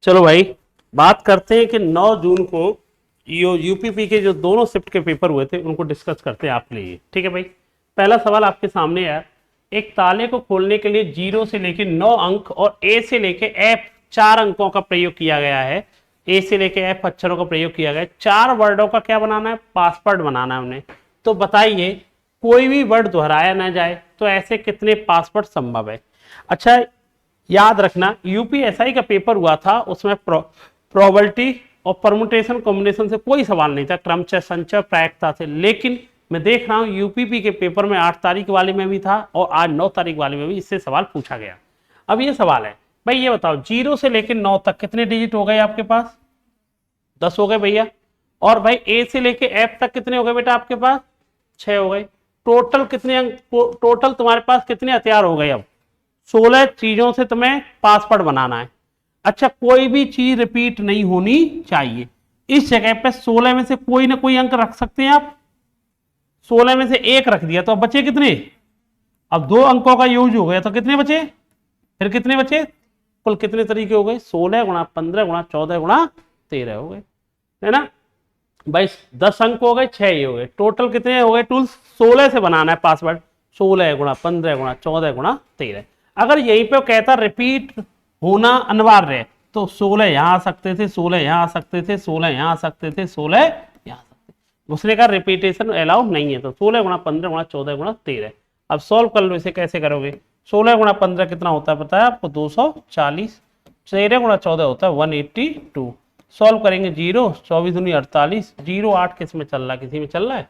चलो भाई, बात करते हैं कि 9 जून को यूपीपी के जो दोनों शिफ्ट के पेपर हुए थे उनको डिस्कस करते हैं आपके लिए। ठीक है भाई, पहला सवाल आपके सामने है। एक ताले को खोलने के लिए 0 से लेकर 9 अंक और ए से लेकर एफ 4 अंकों का प्रयोग किया गया है। ए से लेकर एफ अक्षरों का प्रयोग किया गया है। 4 वर्डों का क्या बनाना है? पासवर्ड बनाना है उन्हें। तो बताइए, कोई भी वर्ड दोहराया ना जाए तो ऐसे कितने पासवर्ड संभव है? अच्छा, याद रखना, यूपीएसआई का पेपर हुआ था, उसमें प्रोबेबिलिटी और परमुटेशन कॉम्बिनेशन से कोई सवाल नहीं था, क्रमचय संचय प्रायिकता से। लेकिन मैं देख रहा हूं यूपीपी के पेपर में 8 तारीख वाले में भी था और आज 9 तारीख वाले में भी इससे सवाल पूछा गया। अब ये सवाल है भाई, ये बताओ 0 से लेकर 9 तक कितने डिजिट हो गए आपके पास? 10 हो गए भैया। और भाई ए से लेकर एफ तक कितने हो गए बेटा आपके पास? 6 हो गए। टोटल कितने अंक, टोटल तुम्हारे पास कितने हथियार हो गए? अब 16 चीजों से तुम्हें पासवर्ड बनाना है। अच्छा, कोई भी चीज रिपीट नहीं होनी चाहिए। इस जगह पे 16 में से कोई ना कोई अंक रख सकते हैं आप। 16 में से एक रख दिया तो अब बचे कितने? अब 2 अंकों का यूज हो गया तो कितने बचे? फिर कितने बचे? कुल कितने तरीके हो गए? 16 गुणा 15 गुणा 14 गुणा 13 हो गए, है ना भाई। 10 अंक हो गए, 6 ये हो गए। टोटल कितने हो गए टूल्स? 16 से बनाना है पासवर्ड। 16 गुणा 15 गुणा 14 गुणा 13। अगर यहीं पे कहता रिपीट होना अनिवार्य है तो 16 यहां आ सकते थे, 16 यहां आ सकते थे, 16 यहां आ सकते थे, 16 यहां आ सकते। दूसरे का रिपीटेशन अलाउ नहीं है तो 16 गुणा 15 गुणा 14 गुणा 13। अब सॉल्व कर लो, इसे कैसे करोगे? 16 गुणा 15 कितना होता है पता है आपको? 240। 13 गुणा 14 होता है 182। सॉल्व करेंगे 0, 24 दूनी 48, 0 8 किस में चल रहा है? किसी में चल रहा है?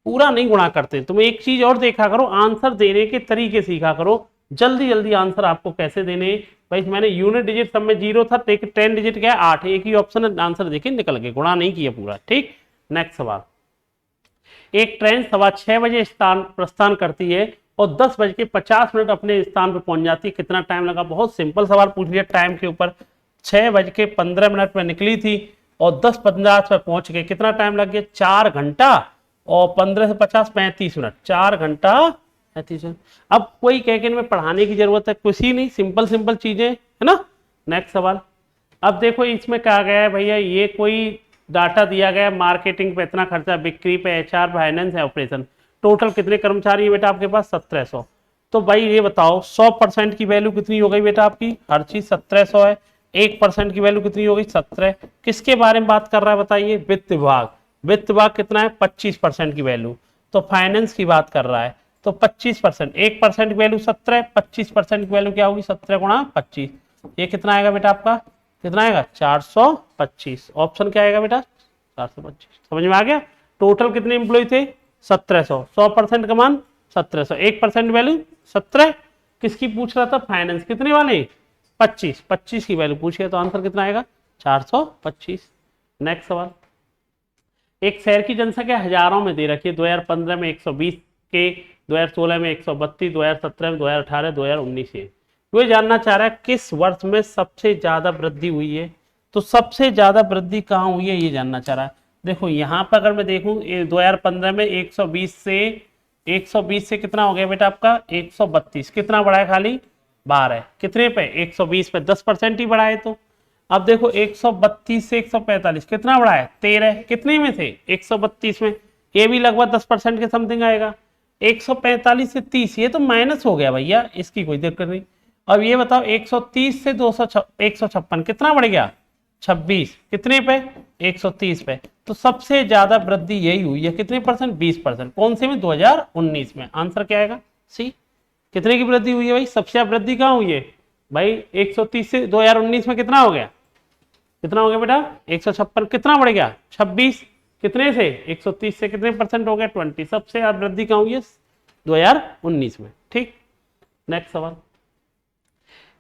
पूरा नहीं गुणा करते। तुम एक चीज और देखा करो, आंसर देने के तरीके सीखा करो। जल्दी जल्दी आंसर आपको कैसे देने भाई। मैंने यूनिट डिजिट सब में 0 था, 10 डिजिट क्या है? 8। एक ही ऑप्शन है, आंसर देखिए निकल गए, गुणा नहीं किया पूरा। ठीक, नेक्स्ट सवाल। एक ट्रेन 6:15 बजे प्रस्थान करती है और 10:50 अपने स्थान पर पहुंच जाती है। कितना टाइम लगा? बहुत सिंपल सवाल पूछ लिया टाइम के ऊपर। 6:15 में निकली थी और 10:50 पर पहुंच गए। कितना टाइम लग गया? 4 घंटा और 15 से 50 35 मिनट, 4 घंटा 35 मिनट। अब कोई कह के इनमें पढ़ाने की जरूरत है? कुछ ही नहीं, सिंपल सिंपल चीजें, है ना। नेक्स्ट सवाल। अब देखो इसमें कहा गया है भैया, ये कोई डाटा दिया गया, मार्केटिंग पे इतना खर्चा, बिक्री पे, एचआर, फाइनेंस है, ऑपरेशन। टोटल कितने कर्मचारी है बेटा आपके पास? 1700। तो भाई ये बताओ 100% की वैल्यू कितनी हो गई बेटा आपकी? हर चीज 1700 है। 1% की वैल्यू कितनी हो गई? 17। किसके बारे में बात कर रहा है बताइए? वित्त विभाग। वित्त विभाग कितना है? 25% की वैल्यू। तो फाइनेंस की बात कर रहा है तो 25%, 1% की वैल्यू 17, 25% की वैल्यू क्या होगी? 17 गुणा 25। ये कितना आएगा बेटा आपका? कितना आएगा? 425। ऑप्शन क्या आएगा बेटा? 425। समझ में आ गया? टोटल कितने एम्प्लॉय थे? 1700। 100% का मान 1700, 1% वैल्यू 17। किसकी पूछ रहा था? फाइनेंस। कितने वाले? 25। 25 की वैल्यू पूछिए तो आंसर कितना आएगा? 425। नेक्स्ट सवाल। एक शहर की जनसंख्या हजारों में दे रखी है। 2015 में 120 के, 2016 में 132, 2017 में, 2018, 2019 है। वो जानना चाह रहा है किस वर्ष में सबसे ज्यादा वृद्धि हुई है। तो सबसे ज्यादा वृद्धि कहाँ हुई है ये जानना चाह रहा है। देखो यहाँ पर अगर मैं देखूं 2015 में 120 से कितना हो गया बेटा आपका? 132। कितना बढ़ा है? खाली 12। कितने पे? 120 पे 10% ही बढ़ा है। तो अब देखो 132 से 145 कितना बढ़ा है? 13। कितने में से? 132 में। ये भी लगभग 10% के समथिंग आएगा। 145 से 30 ये तो माइनस हो गया भैया, इसकी कोई दिक्कत नहीं। अब ये बताओ 130 से 156 कितना बढ़ गया? 26। कितने पे? 130 पे। तो सबसे ज्यादा वृद्धि यही हुई है। कितने परसेंट? 20%। कौन से में? 2019 में। आंसर क्या आएगा? सी। कितने की वृद्धि हुई है भाई? सबसे ज्यादा वृद्धि कहाँ हुई है भाई? 130 से 2019 में कितना हो गया? कितना हो गया बेटा? 156। कितना बढ़ गया? 26। कितने से? 130 से कितने परसेंट हो गया? 20। सबसे ज्यादा वृद्धि कहाँ हुई है? 2019 में। ठीक, नेक्स्ट सवाल।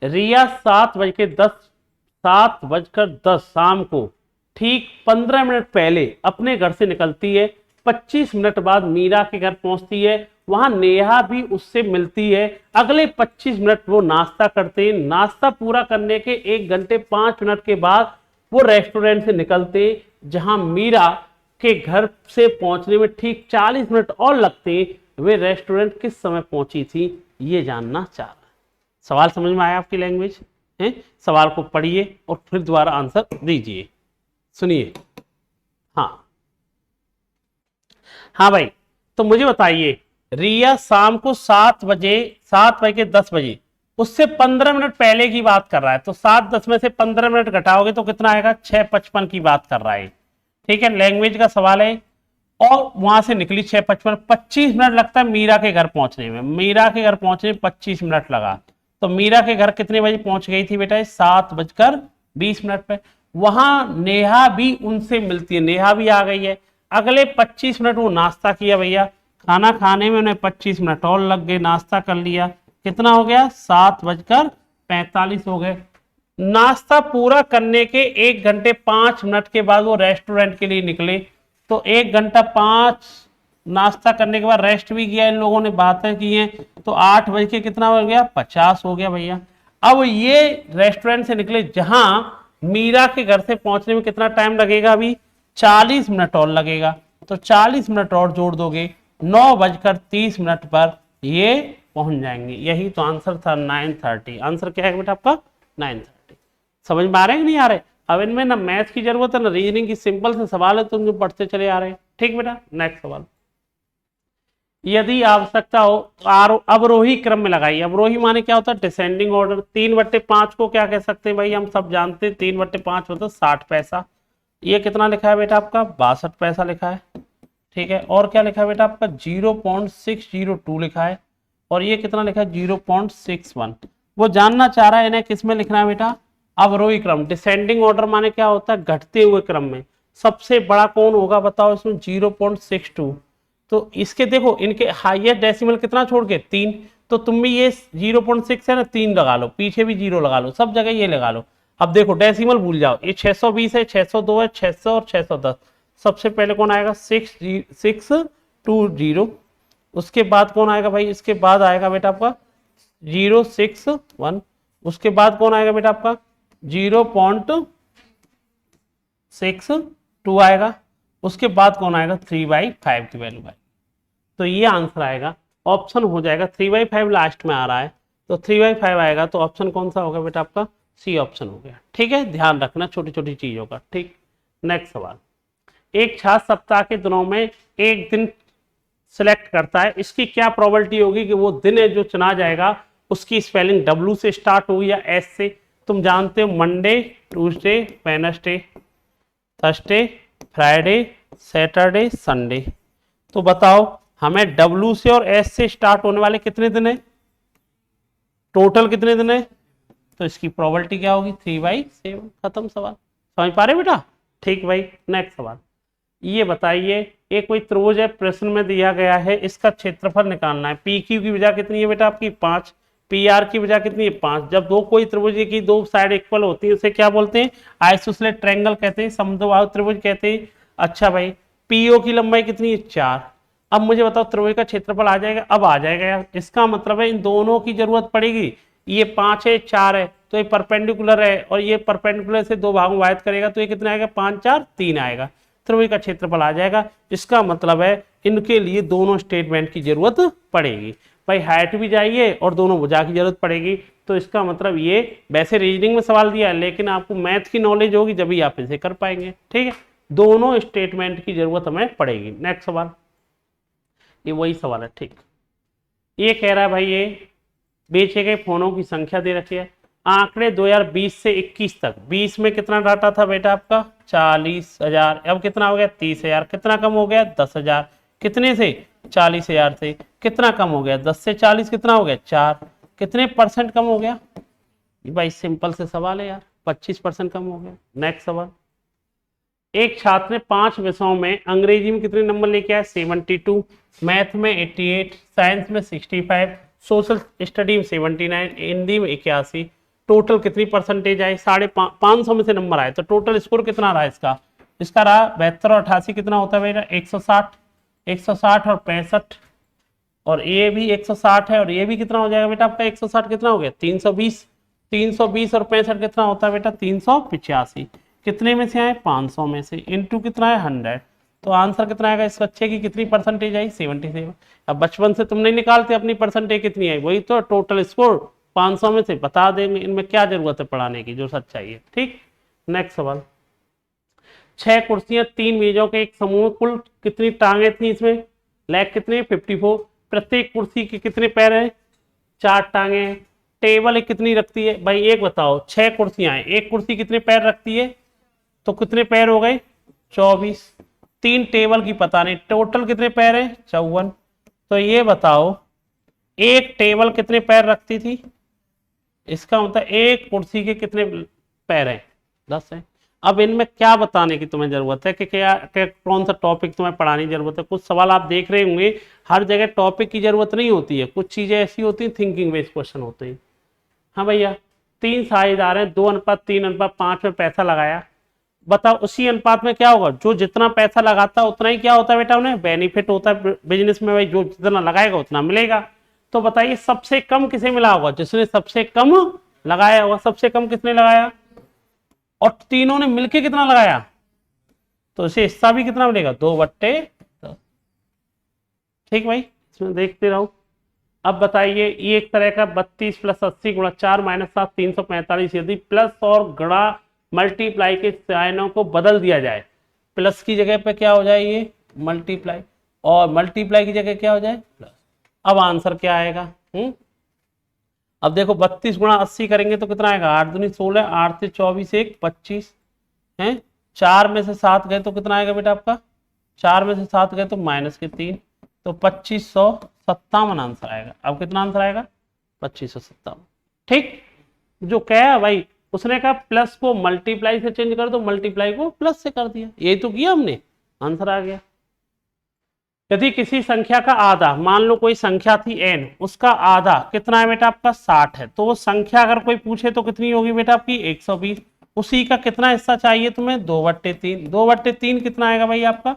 रिया 7:10 शाम को ठीक 15 मिनट पहले अपने घर से निकलती है। 25 मिनट बाद मीरा के घर पहुंचती है। वहां नेहा भी उससे मिलती है। अगले 25 मिनट वो नाश्ता करते हैं। नाश्ता पूरा करने के 1 घंटे 5 मिनट के बाद वो रेस्टोरेंट से निकलते हैं जहां मीरा के घर से पहुंचने में ठीक 40 मिनट और लगते हैं। वे रेस्टोरेंट किस समय पहुंची थी ये जानना चाह रहा है। सवाल समझ में आया आपकी लैंग्वेज? हैं, सवाल को पढ़िए और फिर दोबारा आंसर दीजिए। सुनिए। हाँ हाँ भाई, तो मुझे बताइए, रिया शाम को 7 बजे उससे 15 मिनट पहले की बात कर रहा है, तो 7:10 में से 15 मिनट घटाओगे तो कितना आएगा, 6:55 की बात कर रहा है। ठीक है, लैंग्वेज का सवाल है। और वहां से निकली 6:55, 25 मिनट लगता है मीरा के घर पहुंचने में, मीरा के घर पहुंचने में 25 मिनट लगा। तो मीरा के घर कितने बजे पहुंच गई थी बेटा, 7:20 पे। वहां नेहा भी उनसे मिलती है, नेहा भी आ गई है। अगले 25 मिनट वो नाश्ता किया भैया, खाना खाने में उन्हें 25 मिनट और लग गए, नाश्ता कर लिया, कितना हो गया, 7:45 हो गए। नाश्ता पूरा करने के 1 घंटे 5 मिनट के बाद वो रेस्टोरेंट के लिए निकले। तो 1 घंटा 5 नाश्ता करने के बाद रेस्ट भी किया इन लोगों ने, बातें की हैं, तो 8 बज के कितना हो गया, 50 हो गया भैया। अब ये रेस्टोरेंट से निकले, जहां मीरा के घर से पहुंचने में कितना टाइम लगेगा, अभी 40 मिनट और लगेगा। तो 40 मिनट और जोड़ दोगे, 9:30 पर ये पहुंच जाएंगे। यही तो आंसर था, 9:30। आंसर क्या है बेटा आपका, 9:30। समझ में आ रहे हैं कि नहीं आ रहे? अब इनमें ना मैथ की जरूरत है ना रीजनिंग की, सिंपल से सवाल है, तुम जो पढ़ते चले आ रहे हैं। ठीक बेटा, नेक्स्ट सवाल। यदि आवश्यकता हो तो अवरोही क्रम में लगाइए। अवरोही माने क्या होता है, डिसेंडिंग ऑर्डर। 3/5 को क्या कह सकते हैं भाई, हम सब जानते हैं, 3/5 मतलब 60 पैसा। ये कितना लिखा है बेटा आपका, 62 पैसा लिखा है। ठीक है, और क्या लिखा है बेटा आपका, 0.602 लिखा है। और ये कितना लिखा है, 0.61। वो जानना चाह रहा है इन्हें किस में लिखना है बेटा, अवरोही क्रम। डिसेंडिंग ऑर्डर माने क्या होता है, घटते हुए क्रम में। सबसे बड़ा कौन होगा बताओ इसमें, 0.62। तो इसके देखो, इनके हाईएस्ट डेसिमल कितना छोड़ के, 3। तो तुम भी ये 0.6 है ना, 3 लगा लो, पीछे भी 0 लगा लो, सब जगह ये लगा लो। अब देखो डेसिमल भूल जाओ, ये 620 है, 602 है, 600 और 610। सबसे पहले कौन आएगा, 620। उसके बाद कौन आएगा भाई, इसके बाद आएगा बेटा आपका 061। उसके बाद कौन आएगा बेटा आपका, 0.62 आएगा। उसके बाद कौन आएगा, 3/5 की वैल्यू भाई। तो ये आंसर आएगा, ऑप्शन हो जाएगा 3/5 लास्ट में आ रहा है, तो 3/5 आएगा। तो ऑप्शन कौन सा होगा बेटा आपका, सी ऑप्शन हो गया। ठीक है, ध्यान रखना छोटी छोटी चीजों का। ठीक, नेक्स्ट सवाल। एक छात्र सप्ताह के दिनों में एक दिन सिलेक्ट करता है, इसकी क्या प्रोबेबिलिटी होगी कि वो दिन है जो चुना जाएगा उसकी स्पेलिंग W से स्टार्ट होगी या S से। तुम जानते हो Monday, Tuesday, Wednesday, Thursday, Friday, Saturday, Sunday. तो बताओ हमें W से और S से स्टार्ट होने वाले कितने दिन है, टोटल कितने दिन है। तो इसकी प्रोबेबिलिटी क्या होगी, 3/7। खत्म सवाल। समझ पा रहे बेटा। ठीक भाई, नेक्स्ट सवाल। ये बताइए, एक कोई त्रिभुज है, प्रश्न में दिया गया है, इसका क्षेत्रफल निकालना है। PQ की भुजा कितनी है बेटा आपकी, 5। PR की भुजा कितनी है, 5। जब दो कोई त्रिभुज की दो साइड इक्वल होती है उसे क्या बोलते हैं, आइसोसेलेस ट्रायंगल कहते हैं, समद्विबाहु त्रिभुज कहते हैं। अच्छा भाई, PO की लंबाई कितनी है, 4। अब मुझे बताओ त्रिभुज का क्षेत्रफल आ जाएगा, अब आ जाएगा यार। इसका मतलब है इन दोनों की जरूरत पड़ेगी। ये 5 है, 4 है, तो ये परपेंडिकुलर है, और ये परपेंडिकुलर से दो भागों में विभाजित करेगा, तो ये कितना आएगा, 5 4 3 आएगा। त्रिभुज का क्षेत्रफल आ जाएगा। इसका मतलब है इनके लिए दोनों स्टेटमेंट की जरूरत पड़ेगी भाई, हाइट भी चाहिए और दोनों भुजा की जरूरत पड़ेगी। तो इसका मतलब ये वैसे रीजनिंग में सवाल दिया है, लेकिन आपको मैथ की नॉलेज होगी जब ही आप इसे कर पाएंगे। ठीक है, दोनों स्टेटमेंट की जरूरत हमें पड़ेगी। नेक्स्ट सवाल, ये वही सवाल है। ठीक, ये कह रहा है भाई, ये बेचे गए फोनों की संख्या दे रखी है, आंकड़े 2020 से 21 तक। 20 में कितना डाटा था बेटा आपका, 40,000। अब कितना हो गया, 30,000। कितना कम हो गया, 10,000। कितने से, 40,000 से। कितना कम हो गया, 10 से 40 कितना हो गया, 4। कितने % कम हो गया भाई, सिंपल से सवाल है यार, 25% कम हो गया। नेक्स्ट सवाल। एक छात्र ने 5 विषयों में अंग्रेजी में कितने नंबर लेके आया, 72, मैथ में 88, साइंस में 65, सोशल स्टडी में 79, हिंदी में 81। टोटल कितनी परसेंटेज आई, 550 में से नंबर आए, तो टोटल स्कोर कितना रहा इसका, इसका रहा 72 और 88 कितना होता है बेटा, 160। 160 और 65, और ये भी 160 है, और ये भी कितना हो जाएगा बेटा आपका, 160 कितना हो गया, 320। 320 और 65 कितना होता है बेटा, 385। कितने में से आए, 500 में से, इनटू कितना है, 100। तो आंसर कितना आएगा, इस बच्चे की कितनी परसेंटेज आई, 77। अब बचपन से तुम नहीं निकालते अपनी परसेंटेज कितनी आई, वही तो टोटल स्कोर 500 में से बता देंगे, इनमें क्या जरूरत है पढ़ाने की, जो सच्चाई है। ठीक, नेक्स्ट सवाल। 6 कुर्सियां 3 मेजों के एक समूह, कुल कितनी टांगे थी इसमें, लेग कितने 54, प्रत्येक कुर्सी के कितने पैर हैं, 4 टांगे हैं, टेबल कितनी रखती है भाई, एक बताओ। 6 कुर्सियां हैं, एक कुर्सी कितने पैर रखती है, तो कितने पैर हो गए 24, 3 टेबल की पता नहीं, टोटल कितने पैर हैं 54। तो ये बताओ एक टेबल कितने पैर रखती थी, इसका मतलब एक कुर्सी के कितने पैर हैं, 10 हैं। अब इनमें क्या बताने की तुम्हें जरूरत है कि क्या कौन सा टॉपिक तुम्हें पढ़ाने की जरूरत है। कुछ सवाल आप देख रहे होंगे, हर जगह टॉपिक की जरूरत नहीं होती है, कुछ चीजें ऐसी होती हैं थिंकिंग बेस्ड क्वेश्चन होते हैं। हाँ भैया, 3 साझेदार हैं, 2:3:5 में पैसा लगाया, बताओ उसी अनुपात में क्या होगा, जो जितना पैसा लगाता है उतना ही क्या होता है बेटा, उन्हें बेनिफिट होता है बिजनेस में भाई, जो जितना लगाएगा उतना मिलेगा। तो बताइए सबसे कम किसे मिला होगा, जिसने सबसे कम लगाया होगा, सबसे कम किसने लगाया, और तीनों ने मिलके कितना लगाया, तो इसे हिस्सा भी कितना मिलेगा 2/10। ठीक भाई, इसमें देखते रहो। अब बताइए ये एक तरह का 32 + 80 × 4 - 7 345, यदि प्लस और गुणा मल्टीप्लाई के साइनों को बदल दिया जाए, प्लस की जगह पे क्या हो जाए ये मल्टीप्लाई, और मल्टीप्लाई की जगह क्या हो जाए प्लस। अब आंसर क्या आएगा, अब देखो 32 × 80 करेंगे तो कितना आएगा, 8 दूनी 16, 8 से 24 1 25 है, 4 में से 7 गए तो कितना आएगा बेटा आपका, 4 में से 7 गए तो -3, तो 2557 आंसर आएगा। अब कितना आंसर आएगा 2557। ठीक, जो क्या भाई उसने कहा प्लस को मल्टीप्लाई से चेंज कर दो, मल्टीप्लाई को प्लस से कर दिया, यही तो किया हमने, आंसर आ गया। यदि किसी संख्या का आधा, मान लो कोई संख्या थी n, उसका आधा कितना है बेटा आपका 60 है, तो वो संख्या अगर कोई पूछे तो कितनी होगी बेटा आपकी 120, उसी का कितना हिस्सा चाहिए तुम्हें 2/3, 2/3 कितना आएगा भाई आपका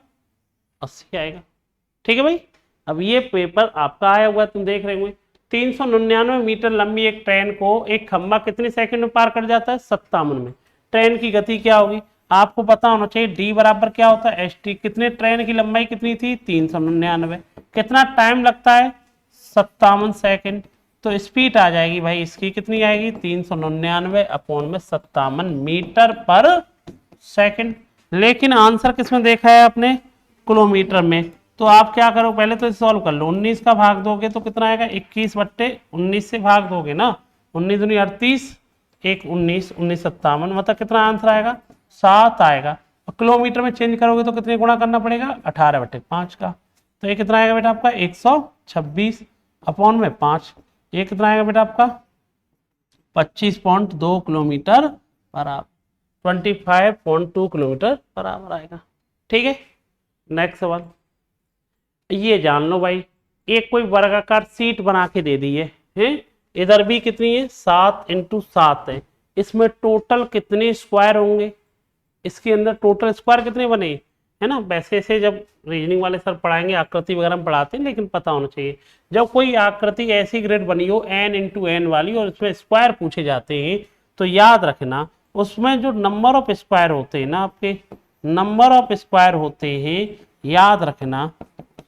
80 आएगा। ठीक है भाई, अब ये पेपर आपका आया हुआ है, तुम देख रहे होंगे। 399 मीटर लंबी एक ट्रेन को एक खंबा कितने सेकंड में पार कर जाता है 57 में, ट्रेन की गति क्या होगी आपको पता होना चाहिए, डी बराबर क्या होता है st, कितने ट्रेन की लंबाई कितनी थी 399, कितना टाइम लगता है 57 सेकंड, तो स्पीड आ जाएगी भाई इसकी कितनी आएगी 399/57 मीटर पर सेकंड। लेकिन आंसर किसमें देखा है आपने, किलोमीटर में, तो आप क्या करो पहले तो सॉल्व कर लो, 19 का भाग दोगे तो कितना आएगा 21/19 से भाग दोगे ना, 19 दूनी 38, 1 19, 1957, मतलब कितना आंसर आएगा 7 आएगा। और किलोमीटर में चेंज करोगे तो कितने गुणा करना पड़ेगा 18/5 का, तो ये कितना आएगा बेटा आपका 126/5, ये कितना आएगा बेटा आपका 25.2 किलोमीटर बराबर, 25.2 किलोमीटर बराबर आएगा। ठीक है, नेक्स्ट सवाल ये जान लो भाई, एक कोई वर्गाकार सीट बना के दे दी है, इधर भी कितनी है 7 × 7 है, इसमें टोटल कितने स्क्वायर होंगे, इसके अंदर टोटल स्क्वायर कितने बने है ना। वैसे से जब रीजनिंग वाले सर पढ़ाएंगे आकृति वगैरह में पढ़ाते हैं, लेकिन पता होना चाहिए जब कोई आकृति ऐसी ग्रेड बनी हो n × n वाली और उसमें स्क्वायर पूछे जाते हैं, तो याद रखना उसमें जो नंबर ऑफ स्क्वायर होते हैं ना, आपके नंबर ऑफ स्क्वायर होते हैं, याद रखना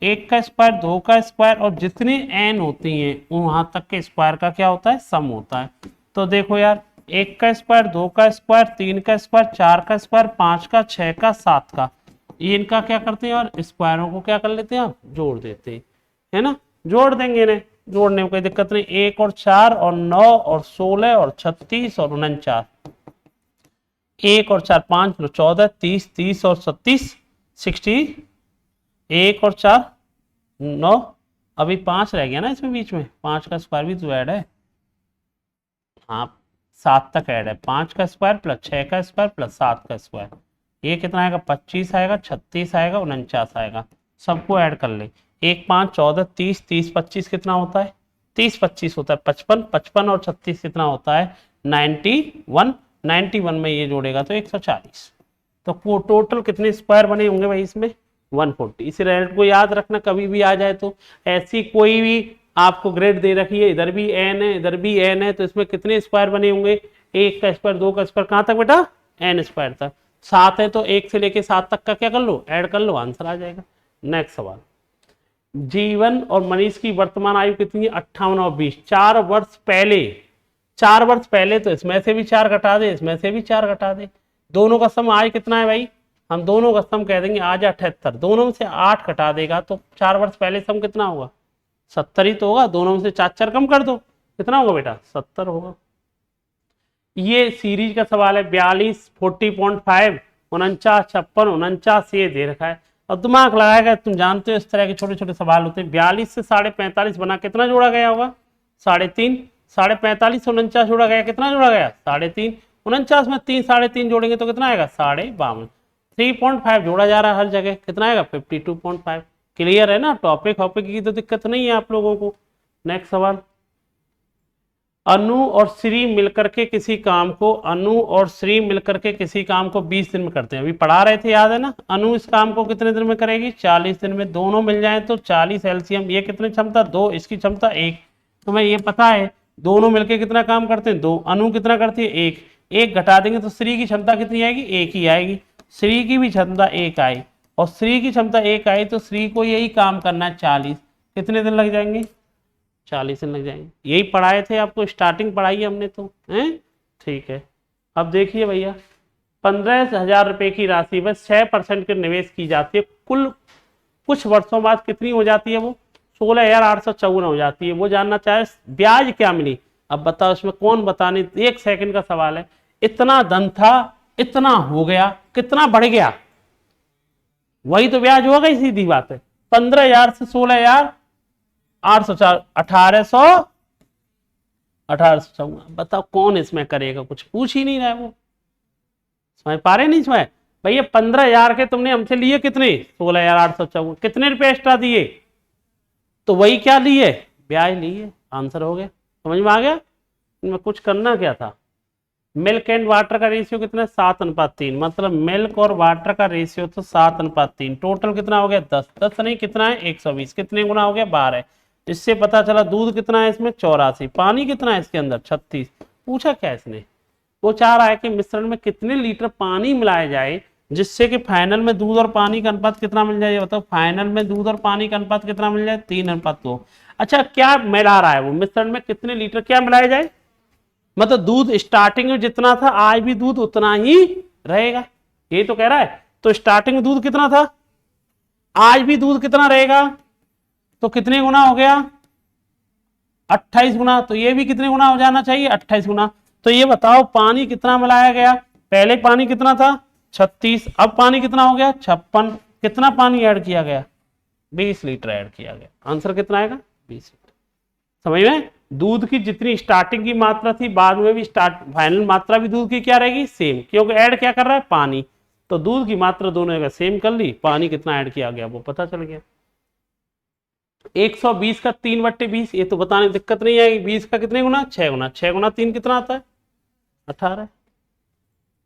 1 का स्क्वायर 2 का स्क्वायर और जितने n होती हैं वहां तक के स्क्वायर का क्या होता है सम होता है। तो देखो यार 1 का स्क्वायर 2 का स्क्वायर 3 का स्क्वायर 4 का स्क्वायर 5 का 6 का 7 का, ये इनका क्या करते हैं और स्क्वायरों को क्या कर लेते हैं आप जोड़ देते हैं, है ना, जोड़ देंगे इन्हें, जोड़ने में कोई दिक्कत नहीं। 1 और 4 और 9 और 16 और 36 और 49, 1 और 4 5 14 30 30 और 37 60, 1 और 4 9, अभी 5 रह गया ना इसमें बीच में, 5 का स्क्वायर भी तो ऐड है, हाँ 7 तक ऐड है, 5 का स्क्वायर प्लस 6 का स्क्वायर प्लस 7 का स्क्वायर, ये कितना आएगा 25 आएगा 36 आएगा 49 आएगा, सबको ऐड कर ले। 1 5 14 30 30 25 कितना होता है 30 25 होता है 55, 55 और 36 कितना होता है 91, 91 में ये जोड़ेगा तो 140, तो टोटल कितने स्क्वायर बने होंगे भाई इसमें 140। इस रिजल्ट को याद रखना, कभी भी आ जाए तो ऐसी कोई भी आपको ग्रेड दे रखी है, इधर भी n है इधर भी n है, तो इसमें कितने स्क्वायर बने होंगे 1 का स्क्वायर 2 का स्क्वायर कहाँ तक बेटा n स्क्वायर तक, 7 है तो 1 से लेके 7 तक का क्या कर लो ऐड कर लो, आंसर आ जाएगा। नेक्स्ट सवाल, जीवन और मनीष की वर्तमान आयु कितनी है 58 और 20, 4 वर्ष पहले 4 वर्ष पहले, तो इसमें से भी 4 घटा दे, इसमें से भी 4 घटा दे। दोनों का सम आज कितना है भाई, हम दोनों का सम कह देंगे आज 78, दोनों में से 8 घटा देगा तो 4 वर्ष पहले सम कितना होगा, 70 ही तो होगा। दोनों में से 4 कम कर दो, कितना होगा बेटा, 70 होगा। ये सीरीज का सवाल है 42, 40.5, 49, 56, 49 ये दे रखा है। और दिमाग लगाएगा, तुम जानते हो इस तरह के छोटे छोटे सवाल होते हैं। 42 से 45.5 बना कितना जोड़ा गया होगा, 3.5, 45.5 से 49 जोड़ा गया, कितना जोड़ा गया, 3.5, 49 में 3 3.5 जोड़ेंगे तो कितना आएगा, 52, 3.5 जोड़ा जा रहा है हर जगह, कितना आएगा 52.5। क्लियर है ना, टॉपिक वॉपिक की तो दिक्कत नहीं है आप लोगों को। नेक्स्ट सवाल, अनु और श्री मिलकर के किसी काम को, अनु और श्री मिलकर के किसी काम को 20 दिन में करते हैं। अभी पढ़ा रहे थे, याद है ना। अनु इस काम को कितने दिन में करेगी, 40 दिन में। दोनों मिल जाए तो 40 एलसीएम, ये कितनी क्षमता 2, इसकी क्षमता 1। तुम्हें ये पता है दोनों मिलकर कितना काम करते हैं, 2। अनु कितना करती है, 1। 1 घटा देंगे तो श्री की क्षमता कितनी आएगी, 1 ही आएगी। श्री की भी क्षमता 1 आई और श्री की क्षमता 1 आई तो श्री को यही काम करना है 40। कितने दिन लग जाएंगे, 40 दिन लग जाएंगे। यही पढ़ाए थे आपको, स्टार्टिंग पढ़ाई हमने तो, हैं ठीक है। अब देखिए भैया, 15,000 रुपए की राशि में 6% के निवेश की जाती है, कुल कुछ वर्षों बाद कितनी हो जाती है वो, 16,854 हो जाती है। वो जानना चाहे ब्याज क्या मिली। अब बताओ इसमें कौन बताने, 1 सेकंड का सवाल है। इतना धन था, इतना हो गया, कितना बढ़ गया, वही तो ब्याज होगा ही, सीधी बात है। 15,000 से 16,804, 1854। बताओ कौन इसमें करेगा, कुछ पूछ ही नहीं रहा है वो, समझ पा रहे नहीं इसमें भैया। 15,000 के तुमने हमसे लिए कितने, 16,854, कितने रुपए एक्स्ट्रा दिए, तो वही क्या लिए, ब्याज लिए। आंसर हो गया, समझ में आ गया। इनमें कुछ करना क्या था। मिल्क एंड वाटर का रेशियो कितना है, 7:3, मतलब मिल्क और वाटर का रेशियो तो 7:3। टोटल कितना हो गया, 10, 10 नहीं कितना है, 120। कितने गुना हो गया, 12। इससे पता चला दूध कितना है इसमें, 84। पानी कितना है इसके अंदर, 36। पूछा क्या इसने, वो चाह रहा है कि मिश्रण में कितने लीटर पानी मिलाया जाए जिससे कि फाइनल में दूध और पानी का अनुपात कितना मिल जाए। बताओ फाइनल में दूध और पानी का अनुपात कितना मिल जाए, 3:2। अच्छा क्या मिला रहा है वो, मिश्रण में कितने लीटर क्या मिलाया जाए, मतलब दूध स्टार्टिंग में जितना था आज भी दूध उतना ही रहेगा, यही तो कह रहा है। तो स्टार्टिंग में दूध कितना था, आज भी दूध कितना रहेगा, तो कितने गुना हो गया, 28 गुना। तो ये भी कितने गुना हो जाना चाहिए, 28 गुना। तो ये बताओ पानी कितना मिलाया गया, पहले पानी कितना था, 36, अब पानी कितना हो गया, 56। कितना पानी ऐड किया गया, 20 लीटर ऐड किया गया। आंसर कितना आएगा, 20 लीटर। समझ में, दूध की जितनी स्टार्टिंग की मात्रा थी बाद में भी फाइनल मात्रा भी दूध की क्या रहेगी, सेम, क्योंकि ऐड क्या कर रहा है, पानी। तो दूध की मात्रा दोनों जगह सेम कर ली, पानी कितना ऐड किया गया वो पता चल गया। 120 का 3/20, ये तो बताने दिक्कत नहीं आएगी। 20 का कितने गुना, 6 गुना। 6 गुना 3 कितना आता है, 18।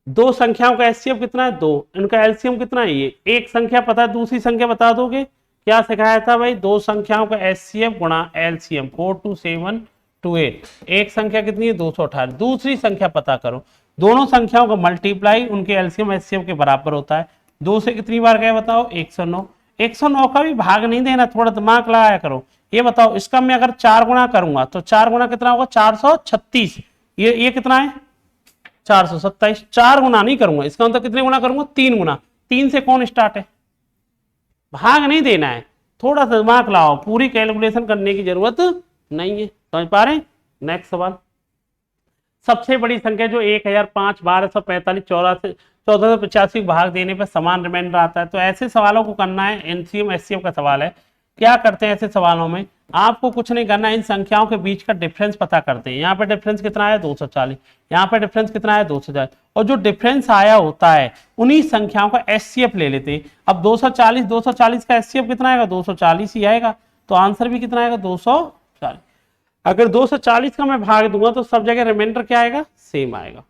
दो संख्याओं का एचसीएफ कितना है, 2। इनका एलसीएम कितना है, ये। एक संख्या पता है, दूसरी संख्या बता दोगे। क्या सिखाया था भाई, दो संख्याओं का एचसीएफ गुणा एलसीएम, 42728। एक संख्या कितनी है, 218। दूसरी संख्या पता करो, दोनों संख्याओं का मल्टीप्लाई उनके एलसीएम एचसीएफ के बराबर होता है। 2 से कितनी बार गया बताओ, 109। 109 का भी भाग नहीं देना, थोड़ा दिमाग लगाया करो। ये बताओ इसका मैं अगर 4 गुना करूंगा तो 4 गुना कितना होगा, 436। ये कितना है, 427। 4 गुना नहीं करूंगा, इसका मतलब कितने गुना करूंगा, 3 गुना। 3 से कौन स्टार्ट है, भाग नहीं देना है, थोड़ा सा दिमाग लाओ, पूरी कैलकुलेशन करने की जरूरत नहीं है। समझ पा रहे हैं। नेक्स्ट सवाल, सबसे बड़ी संख्या जो 1005, 1245, 1485 भाग देने पर समान रिमाइंडर आता है। तो ऐसे सवालों को करना है, एनसीएम एससीएम का सवाल है। क्या करते हैं ऐसे सवालों में, आपको कुछ नहीं करना, इन संख्याओं के बीच का डिफरेंस पता करते हैं। यहाँ पे डिफरेंस कितना है, 240। यहाँ पे डिफरेंस कितना है, 240। और जो डिफरेंस आया होता है उन्हीं संख्याओं का एचसीएफ ले लेते हैं। अब 240 का एचसीएफ कितना आएगा, 240 ही आएगा। तो आंसर भी कितना आएगा, 240। अगर 240 का मैं भाग दूंगा तो सब जगह रिमाइंडर क्या आएगा, सेम आएगा।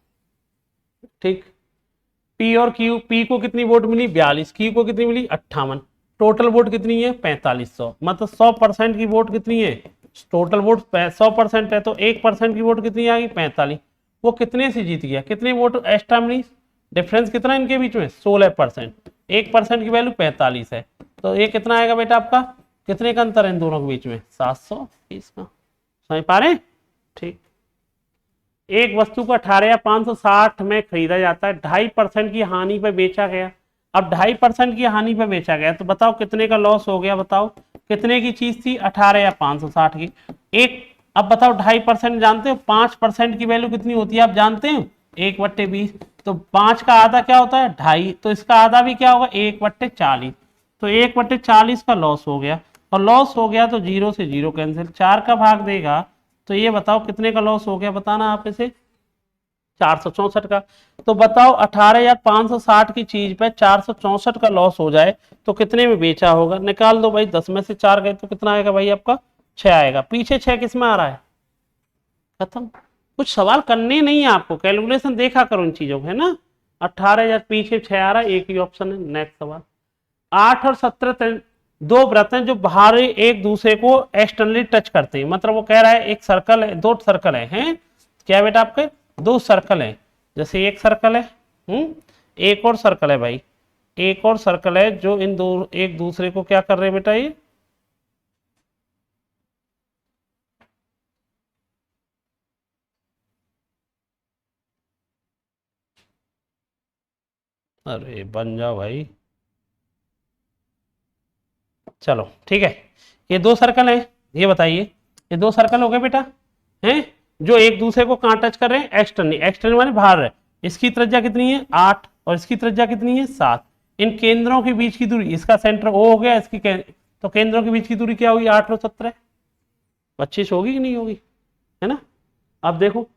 ठीक। पी और क्यू, पी को कितनी वोट मिली, 42। क्यू को कितनी मिली, 58। टोटल वोट कितनी है, 4500। मतलब 100% की वोट कितनी है, टोटल वोट 100% है, तो 1% की वोट कितनी आ गई, 45। वो कितने से जीत गया, कितने वोट एक्स्ट्रा मिली, डिफरेंस कितना है इनके बीच में, 16%। 1% की वैल्यू 45 है, तो ये कितना आएगा बेटा आपका, कितने का अंतर है इन दोनों के बीच में, 720 का। समझ पा रहे हैं। ठीक। एक वस्तु को 18,560 में खरीदा जाता है, 2.5% की हानि पे बेचा गया। अब 2.5% की हानि पे बेचा गया तो बताओ कितने का लॉस हो गया, बताओ कितने की चीज थी, 18,560 की। एक, अब बताओ 2.5% जानते हो, 5% की वैल्यू कितनी होती है आप जानते हो, 1/20। तो 5 का आधा क्या होता है, 2.5, तो इसका आधा भी क्या होगा, 1/40। तो 1/40 का लॉस हो गया, और लॉस हो गया तो 0 से 0 कैंसिल, 4 का भाग देगा तो ये बताओ कितने का लॉस हो गया, बताना आप इसे, 464 का। तो बताओ 18,560 की चीज पे 464 का लॉस हो जाए तो कितने में बेचा होगा, निकाल दो भाई, 10 में से 4 गए तो कितना आएगा भाई आपका, 6 आएगा। पीछे 6 किस में आ रहा है, खत्म। कुछ सवाल करने नहीं है आपको, कैलकुलेशन देखा करो इन चीजों को, है ना। 18,000 पीछे 6 आ रहा है, एक ही ऑप्शन है। नेक्स्ट सवाल, 8 और 17 दो वृत्त हैं जो बाहर एक दूसरे को एक्सटर्नली टच करते हैं, मतलब वो कह रहा है एक सर्कल है, दो सर्कल हैं, क्या बेटा आपके दो सर्कल हैं, जैसे एक सर्कल है, एक और सर्कल है भाई, एक और सर्कल है जो इन दो एक दूसरे को क्या कर रहे हैं बेटा, ये अरे बन जाओ भाई, चलो ठीक है। ये दो सर्कल हैं, ये बताइए, ये दो सर्कल हो गए बेटा, हैं जो एक दूसरे को कहाँ टच कर रहे हैं, एक्सटर्नली, एक्सटर्नली माने बाहर है। इसकी त्रिज्या कितनी है 8 और इसकी त्रिज्या कितनी है 7। इन केंद्रों के बीच की दूरी, इसका सेंटर ओ हो गया, इसकी तो केंद्रों के बीच की दूरी क्या होगी, 8 और 17, 25 होगी कि नहीं होगी, है ना। अब देखो,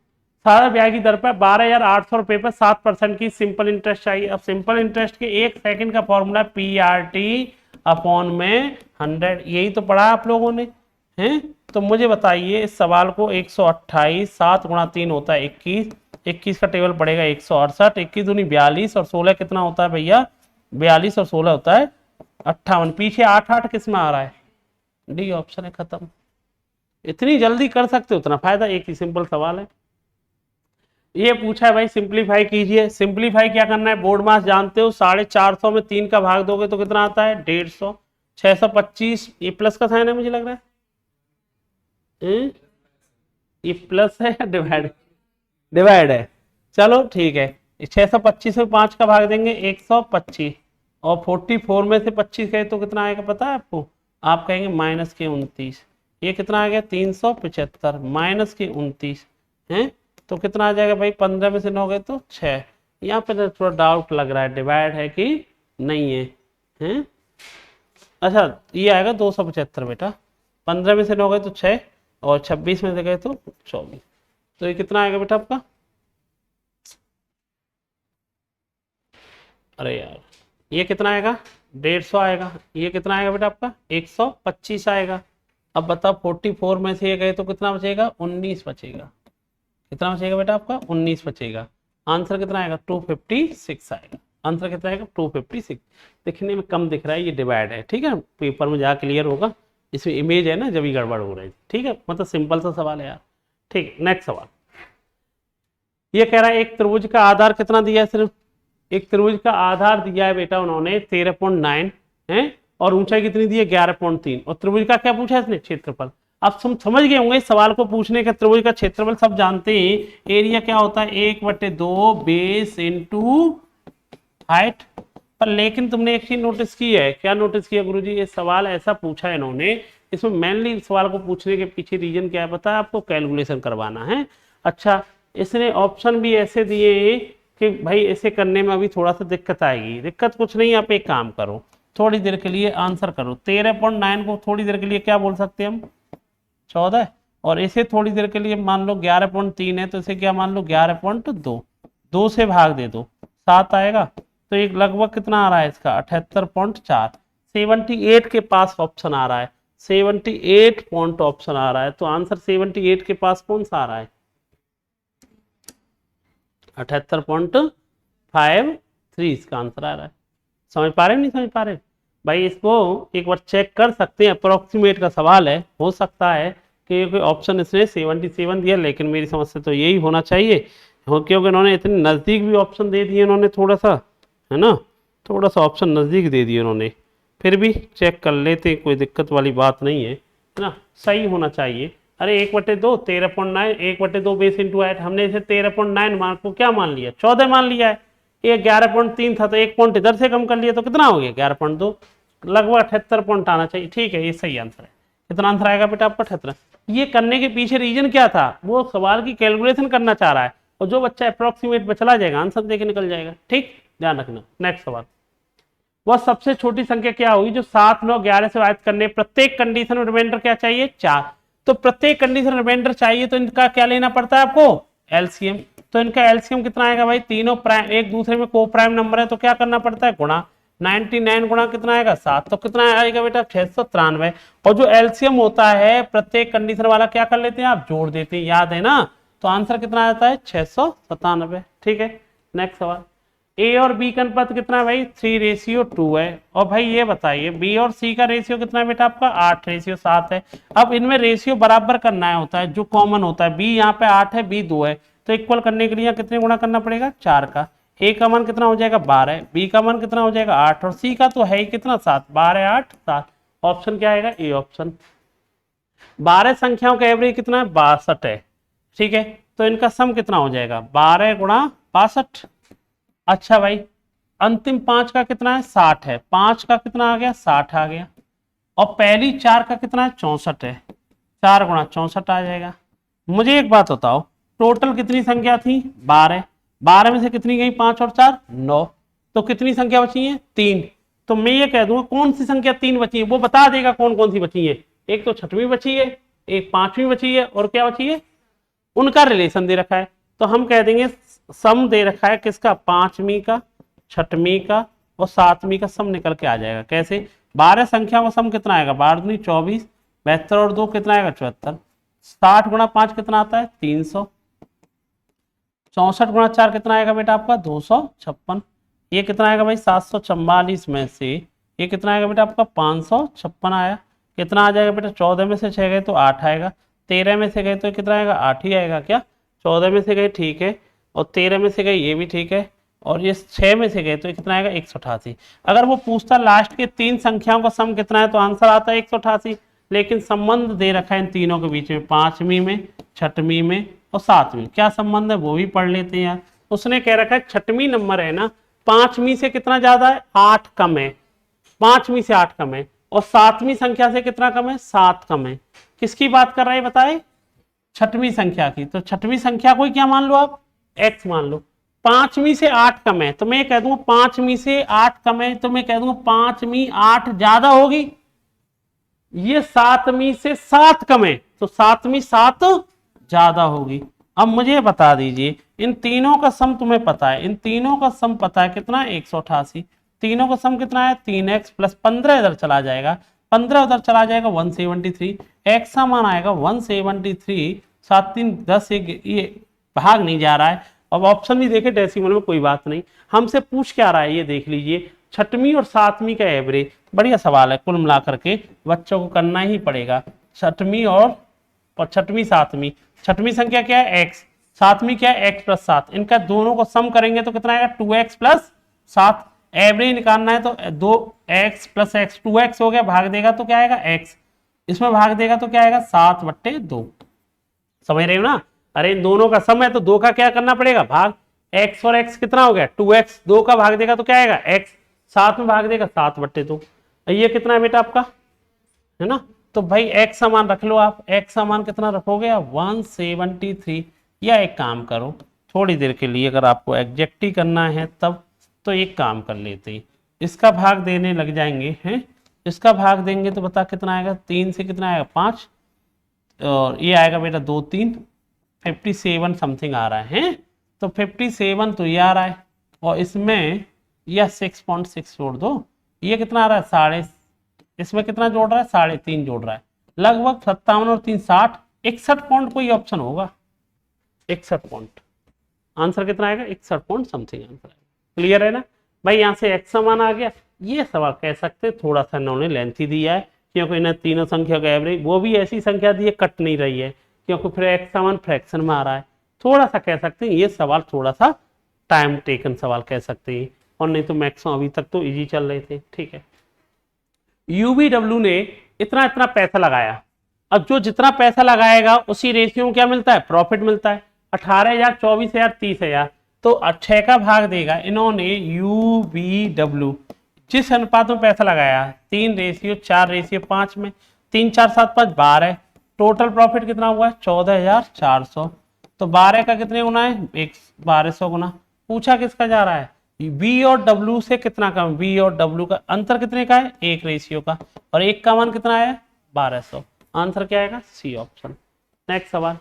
सारा ब्याज की दर पर 12,800 रुपए पर 7% की सिंपल इंटरेस्ट चाहिए। अब सिंपल इंटरेस्ट के 1 सेकंड का फॉर्मूला PRT अपॉन में 100, यही तो पढ़ा आप लोगों ने, हैं। तो मुझे बताइए इस सवाल को, 128, 7 गुणा 3 होता है 21, 21 का टेबल पड़ेगा 168, 21 दूनी 42 और 16 कितना होता है भैया, 42 और 16 होता है 58। पीछे 8 8 किस में आ रहा है, डी ऑप्शन है, खत्म। इतनी जल्दी कर सकते हो उतना फायदा, एक ही सिंपल सवाल है। ये पूछा है भाई सिंपलीफाई कीजिए, सिंपलीफाई क्या करना है, बोर्ड मास जानते हो, 450 में 3 का भाग दोगे तो कितना आता है 150, 625, ये प्लस का साइन है मुझे लग रहा है, ये प्लस है या डिवाइड, डिवाइड है, चलो ठीक है। 625 में 5 का भाग देंगे 125, और 44 में से 25 गए तो कितना आएगा पता है आपको, आप कहेंगे माइनस के 29, ये कितना आ गया 375 माइनस के 29 है, तो कितना आ जाएगा भाई, 15 में से 9 गए तो 6। यहाँ पे थोड़ा डाउट लग रहा है डिवाइड है कि नहीं है, हैं। अच्छा ये आएगा 275 बेटा, 15 में से 9 गए तो 6 और 26 में से गए तो 24, तो ये कितना आएगा बेटा आपका, अरे यार ये कितना आएगा 150 आएगा, ये कितना आएगा बेटा आपका 125 आएगा। अब बताओ 44 में से ये गए तो कितना बचेगा 19 बचेगा, कितना बचेगा बेटा आपका 19 बचेगा। आंसर कितना आएगा 256 आएगा, आंसर कितना आएगा 256। दिखने में कम दिख रहा है, ये डिवाइड है, ठीक है, पेपर में जा क्लियर होगा, इसमें इमेज है ना जब ही गड़बड़ हो रही थी, ठीक है, मतलब सिंपल सा सवाल है यार, ठीक है। नेक्स्ट सवाल, ये कह रहा है एक त्रिभुज का आधार कितना दिया है, सिर्फ एक त्रिभुज का आधार दिया है बेटा उन्होंने 13.9 है, और ऊंचाई कितनी दी है 11.3, और त्रिभुज का क्या पूछा है इसने, क्षेत्रफल। आप समझ गए होंगे इस सवाल को पूछने का, त्रिभुज का क्षेत्रफल सब जानते हैं, एरिया क्या होता है 1/2 बेस इंटू हाइट। पर लेकिन तुमने एक चीज नोटिस की है, क्या नोटिस किया गुरुजी, ये सवाल ऐसा पूछा है इन्होंने, इसमें मेनली सवाल को पूछने के पीछे रीजन क्या है पता है आपको, कैलकुलेशन करवाना है। अच्छा इसने ऑप्शन भी ऐसे दिए कि भाई ऐसे करने में अभी थोड़ा सा दिक्कत आएगी, दिक्कत कुछ नहीं, आप एक काम करो थोड़ी देर के लिए आंसर करो, 13.9 को थोड़ी देर के लिए क्या बोल सकते हैं हम 14, और इसे थोड़ी देर के लिए मान लो 11.3 है तो इसे क्या मान लो 11.2, 2 से भाग दे दो 7 आएगा, तो एक लगभग कितना आ रहा है इसका 78.4, 78 के पास ऑप्शन आ रहा है, 78 पॉइंट ऑप्शन आ रहा है, तो आंसर 78 के पास कौन सा आ रहा है 78.53 इसका आंसर आ रहा है। समझ पा रहे नहीं समझ पा रहे भाई, इसको एक बार चेक कर सकते हैं, अप्रोक्सीमेट का सवाल है, हो सकता है कि कोई ऑप्शन इसने 77 दिया, लेकिन मेरी समझ से तो यही होना चाहिए, क्योंकि इन्होंने इतने नज़दीक भी ऑप्शन दे दिए इन्होंने, थोड़ा सा है ना, थोड़ा सा ऑप्शन नज़दीक दे दिए उन्होंने, फिर भी चेक कर लेते, कोई दिक्कत वाली बात नहीं है ना, सही होना चाहिए। अरे 1/2 13.9, 1/2 बेस इंटू 8, हमने इसे 13.9 मान को क्या मान लिया, 14 मान लिया है। ये 11.3 था तो 1 पॉइंट इधर से कम कर लिया तो कितना हो गया 11.2, लगभग 78 पॉइंट आना चाहिए। ठीक है, ये सही आंसर है। कितना आंसर आएगा बेटा आपका 78। ये करने के पीछे रीजन क्या था, वो सवाल की कैलकुलेशन करना चाह रहा है, और जो बच्चा अप्रोक्सीमेट में चला जाएगा आंसर देके निकल जाएगा। ठीक, ध्यान रखना। नेक्स्ट सवाल, वह सबसे छोटी संख्या क्या होगी जो 7, 9, 11 से विभाजित करने प्रत्येक कंडीशन में रिमाइंडर क्या चाहिए 4। तो प्रत्येक कंडीशन रिमाइंडर चाहिए तो इनका क्या लेना पड़ता है आपको, एलसीएम। तो इनका एलसीएम कितना आएगा भाई, तीनों प्राइम एक दूसरे में को प्राइम नंबर है तो क्या करना पड़ता है गुणा, 99 गुणा कितना आएगा 7, तो कितना आएगा बेटा 693। और जो एलसीएम होता है प्रत्येक कंडीशन वाला क्या कर लेते हैं आप, जोड़ देते हैं, याद है ना। तो आंसर कितना आता है 697। ठीक है, नेक्स्ट सवाल, ए और बी का अनुपात कितना है भाई 3:2 है। और भाई ये बताइए बी और सी का रेशियो कितना है बेटा आपका 8:7 है। अब इनमें रेशियो बराबर करना है होता है, जो कॉमन होता है, बी यहाँ पे 8 है, बी 2 है, तो इक्वल करने के लिए कितने गुणा करना पड़ेगा 4 का। ए का मान कितना हो जाएगा 12, बी का मान कितना हो जाएगा 8, और सी का तो है ही कितना 7, 12, 8, 7। ऑप्शन क्या आएगा, ए ऑप्शन। 12 संख्याओं का एवरेज कितना है 62 है। ठीक है, तो इनका सम कितना हो जाएगा 12 गुणा 62। अच्छा भाई, अंतिम 5 का कितना है 60 है, 5 का कितना आ गया 60 आ गया, और पहली 4 का कितना है 64 है, 4 गुणा 64 आ जाएगा। मुझे एक बात बताओ, टोटल कितनी संख्या थी 12, 12 में से कितनी गई 5 और 4 9, तो कितनी संख्या बची है 3। तो मैं ये कह दूंगा कौन सी संख्या 3 बची है, वो बता देगा कौन कौन सी बची है। एक तो 6वीं बची है, एक 5वीं बची है, और क्या बची है, उनका रिलेशन दे रखा है। तो हम कह देंगे सम दे रखा है किसका, 5वीं का, 6वीं का और 7वीं का सम निकल के आ जाएगा। कैसे, 12 संख्या का सम कितना आएगा 12 दूनी 24, 72 और 2 कितना आएगा 74, 60 गुणा 5 कितना आता है 300, 64 गुणा 4 कितना आएगा बेटा आपका 256, ये कितना आएगा भाई 744 में से ये कितना आएगा बेटा आपका 556 आया। कितना आ जाएगा बेटा, 14 में से 6 गए तो 8 आएगा, 13 में से गए तो कितना आएगा 8 ही आएगा क्या, 14 में से गए ठीक है, और 13 में से गए ये भी ठीक है, और ये 6 में से गए तो कितना आएगा 188। अगर वो पूछता लास्ट के 3 संख्याओं का सम कितना है तो आंसर आता है 188, लेकिन संबंध दे रखा है इन तीनों के बीच में, 5वीं में, 6वीं में और 7वीं। क्या संबंध है वो भी पढ़ लेते हैं यार। उसने कह रखा है 6वीं नंबर है ना, 5वीं से कितना ज्यादा है 8 कम है, 5वीं से 8 कम है, और 7वीं संख्या से कितना कम है 7 कम है। किसकी बात कर रहा है बताए, 6वीं संख्या की। तो 6वीं संख्या को क्या मान लो आप, x मान लो। 5वीं से 8 कम है तो मैं कह दूंगा 5वीं से 8 कम है, तो मैं कह दूंगा 5वीं 8 ज्यादा होगी। ये 7वीं से 7 कम है तो 7वीं 7 ज्यादा होगी। अब मुझे बता दीजिए इन तीनों का सम तुम्हें पता है, इन तीनों का सम पता है कितना 188, तीनों का सम कितना है 3x प्लस 15 इधर चला जाएगा, 15 उधर चला जाएगा 173, x का मान आएगा 173, 7 3 10 ये भाग नहीं जा रहा है। अब ऑप्शन भी देखे डेसिमल में, कोई बात नहीं, हमसे पूछ क्या रहा है ये देख लीजिए, 6वीं और 7वीं का एवरेज। बढ़िया सवाल है, कुल मिलाकर के बच्चों को करना ही पड़ेगा। 6वीं और 6वीं 7वीं, 6वीं संख्या क्या है x, 7वीं क्या है x प्लस 7, इनका दोनों को सम करेंगे तो कितना आएगा 2x प्लस 7। एवरेज निकालना है तो 2x प्लस x, 2x हो गया, भाग देगा तो क्या आएगा x, इसमें भाग देगा तो क्या आएगा 7/2। समझ रहे हो ना, अरे इन दोनों का सम है तो 2 का क्या करना पड़ेगा भाग, x और x कितना हो गया 2x, 2 का भाग देगा तो क्या आएगा x, 7 में भाग देगा 7/2। ये कितना है बेटा आपका, है ना। तो भाई x सामान रख लो आप, x सामान कितना रखोगे आप 173। या एक काम करो थोड़ी देर के लिए, अगर आपको एग्जैक्ट ही करना है तब तो एक काम कर लेते हैं, इसका भाग देने लग जाएंगे हैं, इसका भाग देंगे तो बता कितना आएगा, 3 से कितना आएगा 5, और ये आएगा बेटा 2 3 57 समथिंग आ रहा है। तो 57 तो ये आ रहा है, और इसमें यह 6.6 जोड़ दो, ये कितना आ रहा है साढ़े, इसमें कितना जोड़ रहा है 3.5 जोड़ रहा है, लगभग 57 और 3 60, 61 पॉइंट कोई ऑप्शन होगा, 61 पॉइंट आंसर कितना आएगा 61 पॉइंट समथिंग आंसर आएगा। क्लियर है ना भाई, यहाँ से x समान आ गया। ये सवाल कह सकते थोड़ा सा इन्होंने लेंथी दिया है, क्योंकि इन्हें तीनों संख्या का एवरेज, वो भी ऐसी संख्या दी है कट नहीं रही है, क्योंकि फिर x समान फ्रैक्शन में आ रहा है, थोड़ा सा कह सकते हैं ये सवाल थोड़ा सा टाइम टेकन सवाल कह सकते हैं, और नहीं तो मैक्सिमम अभी तक तो इजी चल रहे थे। ठीक है, UVW ने इतना इतना पैसा लगाया, अब जो जितना पैसा लगाएगा उसी रेशियो में क्या मिलता है, प्रॉफिट मिलता है। 18,000, 24,000, 30,000, तो 6 का भाग देगा इन्होंने UVW जिस अनुपात में पैसा लगाया 3:4:5 में, 3 4 7 5 12, टोटल प्रॉफिट कितना हुआ है 14,400। तो 12 का कितने गुना है 1200 गुना। पूछा किसका जा रहा है, बी और डब्ल्यू से कितना कम, बी और डब्ल्यू का अंतर कितने का है 1 रेशियो का, और 1 का मान कितना है 1200। आंसर क्या आएगा, सी ऑप्शन। नेक्स्ट सवाल,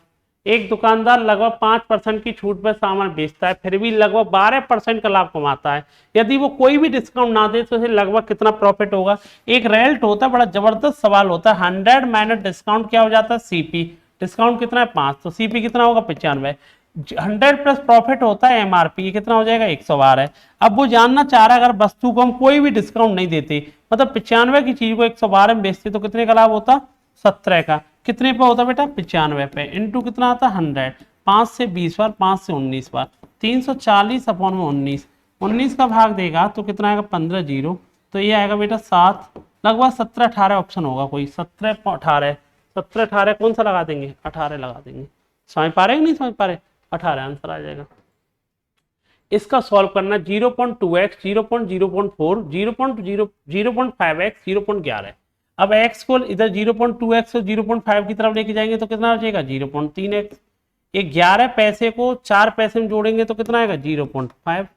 एक दुकानदार लगभग 5% की छूट पर सामान बेचता है, फिर भी लगभग 12% का लाभ कमाता है। यदि वो कोई भी डिस्काउंट ना दे तो उसे लगभग कितना प्रॉफिट होगा। एक रेल्ट होता है, बड़ा जबरदस्त सवाल होता है। 100 माइनस डिस्काउंट क्या हो जाता है, सीपी। डिस्काउंट कितना है 5, तो सीपी कितना होगा 95। 100 प्लस प्रॉफिट होता है एमआरपी, ये कितना हो जाएगा 112 है। अब वो जानना चाह रहा है अगर वस्तु को हम कोई भी डिस्काउंट नहीं देते, मतलब 95 की चीज को 112 में बेचते तो कितने का लाभ होता, 17 का। कितने पे होता बेटा 95 पे, इंटू कितना आता 100, 5 से 20 बार, 5 से 19 बार, 340 अपॉन में 19, 19 का भाग देगा तो कितना आएगा 15 जीरो, तो ये आएगा बेटा 7, लगभग 17-18 ऑप्शन होगा कोई, 17-18, 17-18 कौन सा लगा देंगे 18 लगा देंगे। समझ पा रहे हैं नहीं समझ पा रहे, 18 आंसर आ जाएगा। इसका सॉल्व करना 0.2x, 0.04, 0.5x, 0.11। अब x को इधर 0.2x और 0.5 की तरफ लेके जाएंगे तो कितना हो जाएगा 0.3x। ये 11 पैसे को 4 पैसे में जोड़ेंगे तो कितना आएगा 0.5।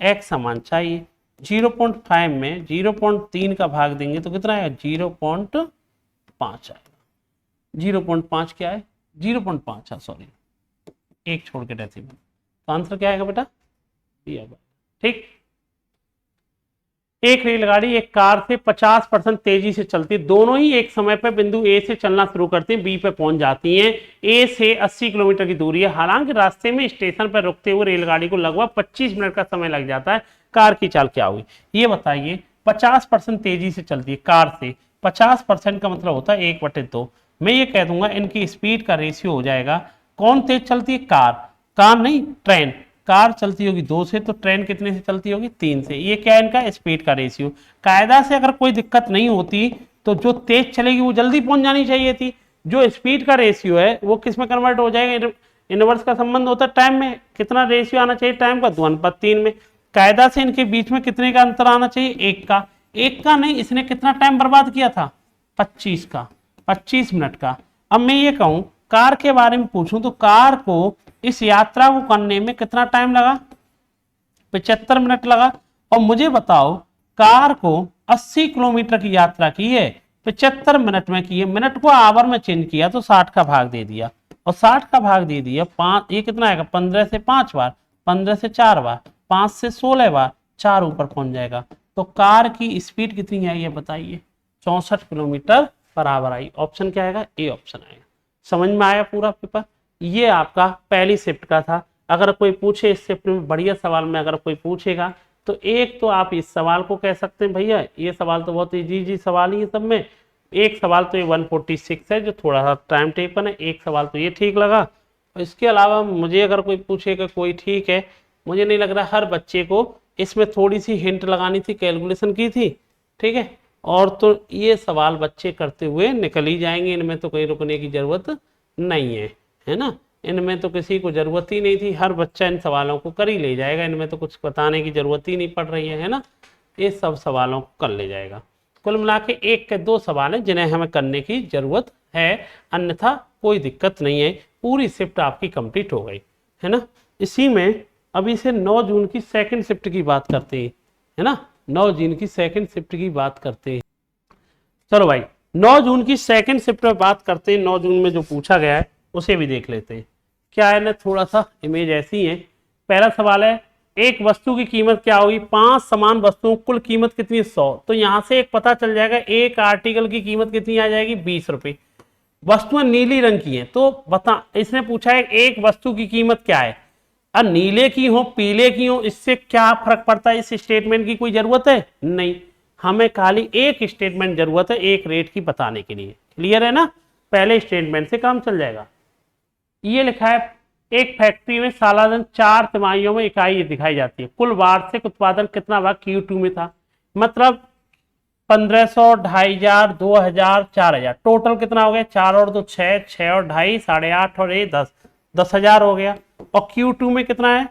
x समान चाहिए, 0.5 में 0.3 का भाग देंगे तो कितना आएगा 0.5 आएगा। 0.5 क्या है 0.5, सॉरी एक छोड़ के डेसिमल, तो आंसर क्या आएगा बेटा, ठीक। एक रेलगाड़ी एक कार से 50% तेजी से चलती है, दोनों ही एक समय पर बिंदु ए से चलना शुरू करती हैं, बी पे पहुंच जाती हैं। ए से 80 किलोमीटर की दूरी है, हालांकि रास्ते में स्टेशन पर रुकते हुए रेलगाड़ी को लगभग 25 मिनट का समय लग जाता है। कार की चाल क्या हुई, ये बताइए। 50% तेजी से चलती है कार से, 50% का मतलब होता है 1/2। मैं ये कह दूंगा इनकी स्पीड का रेशियो हो जाएगा, कौन तेज चलती है कार नहीं ट्रेन। कार चलती होगी 2 से, तो ट्रेन कितने से चलती होगी 3 से। ये क्या है इनका स्पीड का रेशियो। कायदा से अगर कोई दिक्कत नहीं होती तो जो तेज चलेगी वो जल्दी पहुंच जानी चाहिए थी। जो स्पीड का रेशियो है वो किस में कन्वर्ट हो जाएगा, इनवर्स का संबंध होता है टाइम में। कितना रेशियो आना चाहिए टाइम का 2:3 में। कायदा से इनके बीच में कितने का अंतर आना चाहिए 1 का। 1 का नहीं, इसने कितना टाइम बर्बाद किया था 25 का, 25 मिनट का। अब मैं ये कहूं कार के बारे में पूछूं तो कार को इस यात्रा को करने में कितना टाइम लगा 75 मिनट लगा। और मुझे बताओ कार को 80 किलोमीटर की यात्रा की है 75 मिनट में की है, मिनट को आवर में चेंज किया तो 60 का भाग दे दिया, और 60 का भाग दे दिया 5, ये कितना आएगा 15 से 5 बार, 15 से 4 बार, 5 से 16 बार, 4 ऊपर पहुंच जाएगा। तो कार की स्पीड कितनी आई है बताइए 64 किलोमीटर बराबर आई। ऑप्शन क्या आएगा, ए ऑप्शन आएगा। समझ में आया पूरा पेपर। ये आपका पहली शिफ्ट का था। अगर कोई पूछे इस शिफ्ट में बढ़िया सवाल में अगर कोई पूछेगा तो एक तो आप इस सवाल को कह सकते हैं भैया ये सवाल तो बहुत इजी सवाल ही है सब में। एक सवाल तो ये 146 है जो थोड़ा सा टाइम टेकन है, एक सवाल तो ये ठीक लगा। इसके अलावा मुझे अगर कोई पूछेगा कोई ठीक है, मुझे नहीं लग रहा हर बच्चे को इसमें थोड़ी सी हिंट लगानी थी, कैलकुलेशन की थी, ठीक है। और तो ये सवाल बच्चे करते हुए निकल ही जाएंगे, इनमें तो कोई रुकने की जरूरत नहीं है ना। इनमें तो किसी को जरूरत ही नहीं थी, हर बच्चा इन सवालों को कर ही ले जाएगा, इनमें तो कुछ बताने की जरूरत ही नहीं पड़ रही है ना। ये सब सवालों को कर ले जाएगा। कुल मिला के 1 के 2 सवाल हैं जिन्हें हमें करने की जरूरत है, अन्यथा कोई दिक्कत नहीं है। पूरी शिफ्ट आपकी कंप्लीट हो गई है ना। इसी में अभी से 9 जून की सेकंड शिफ्ट की बात करते हैं, है ना। 9 जून की सेकंड शिफ्ट की बात करते हैं। चलो भाई 9 जून की सेकंड शिफ्ट में बात करते हैं। 9 जून में जो पूछा गया है उसे भी देख लेते हैं। क्या है ना, थोड़ा सा इमेज ऐसी है। पहला सवाल है एक वस्तु की कीमत क्या होगी, 5 समान वस्तुओं कुल कीमत कितनी 100। तो यहां से एक पता चल जाएगा एक आर्टिकल की कीमत कितनी आ जाएगी 20 रुपए। वस्तुएं नीली रंग की हैं, तो बता इसने पूछा है एक वस्तु की कीमत क्या है। अब नीले की हो पीले की हो इससे क्या फर्क पड़ता है, इस स्टेटमेंट की कोई जरूरत है नहीं। हमें खाली एक स्टेटमेंट जरूरत है एक रेट की बताने के लिए। क्लियर है ना, पहले स्टेटमेंट से काम चल जाएगा। ये लिखा है एक फैक्ट्री में सालाना 4 तिमाहियों में इकाई दिखाई जाती है, कुल वार्षिक उत्पादन कितना भाग Q2 में था। मतलब 1500, 2500, 2000, 4000, टोटल कितना हो गया? 4 और 2 6, 6 और 2.5 8.5 और ये 10, 10,000 हो गया। और Q2 में कितना है?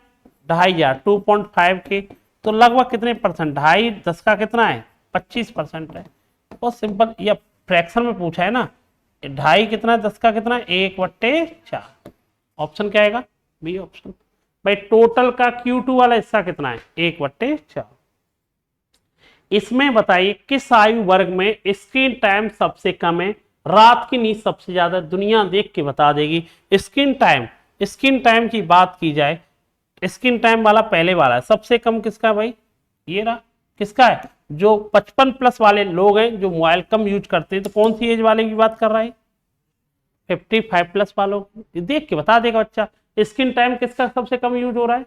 2500, 2.5 के, तो लगभग कितने परसेंट? 2.5 10 का कितना है? 25% है। बहुत सिंपल, ये फ्रैक्शन में पूछा है ना। 2.5 कितना है? 10 का कितना है? 1/4। ऑप्शन क्या आएगा? B option. भाई टोटल का Q2 वाला हिस्सा कितना है? 1/4। इसमें बताइए किस आयु वर्ग में स्क्रीन टाइम सबसे कम है, रात की नींद सबसे ज्यादा? दुनिया देख के बता देगी। स्क्रीन टाइम की बात की जाए, स्क्रीन टाइम वाला पहले वाला है, सबसे कम किसका भाई? ये रहा। किसका है? जो 55+ वाले लोग हैं, जो मोबाइल कम यूज करते हैं, तो कौन सी एज वाले की बात कर रहा है? 55+ वालों। देख के बता देगा बच्चा। स्क्रीन टाइम किसका सबसे कम यूज हो रहा है?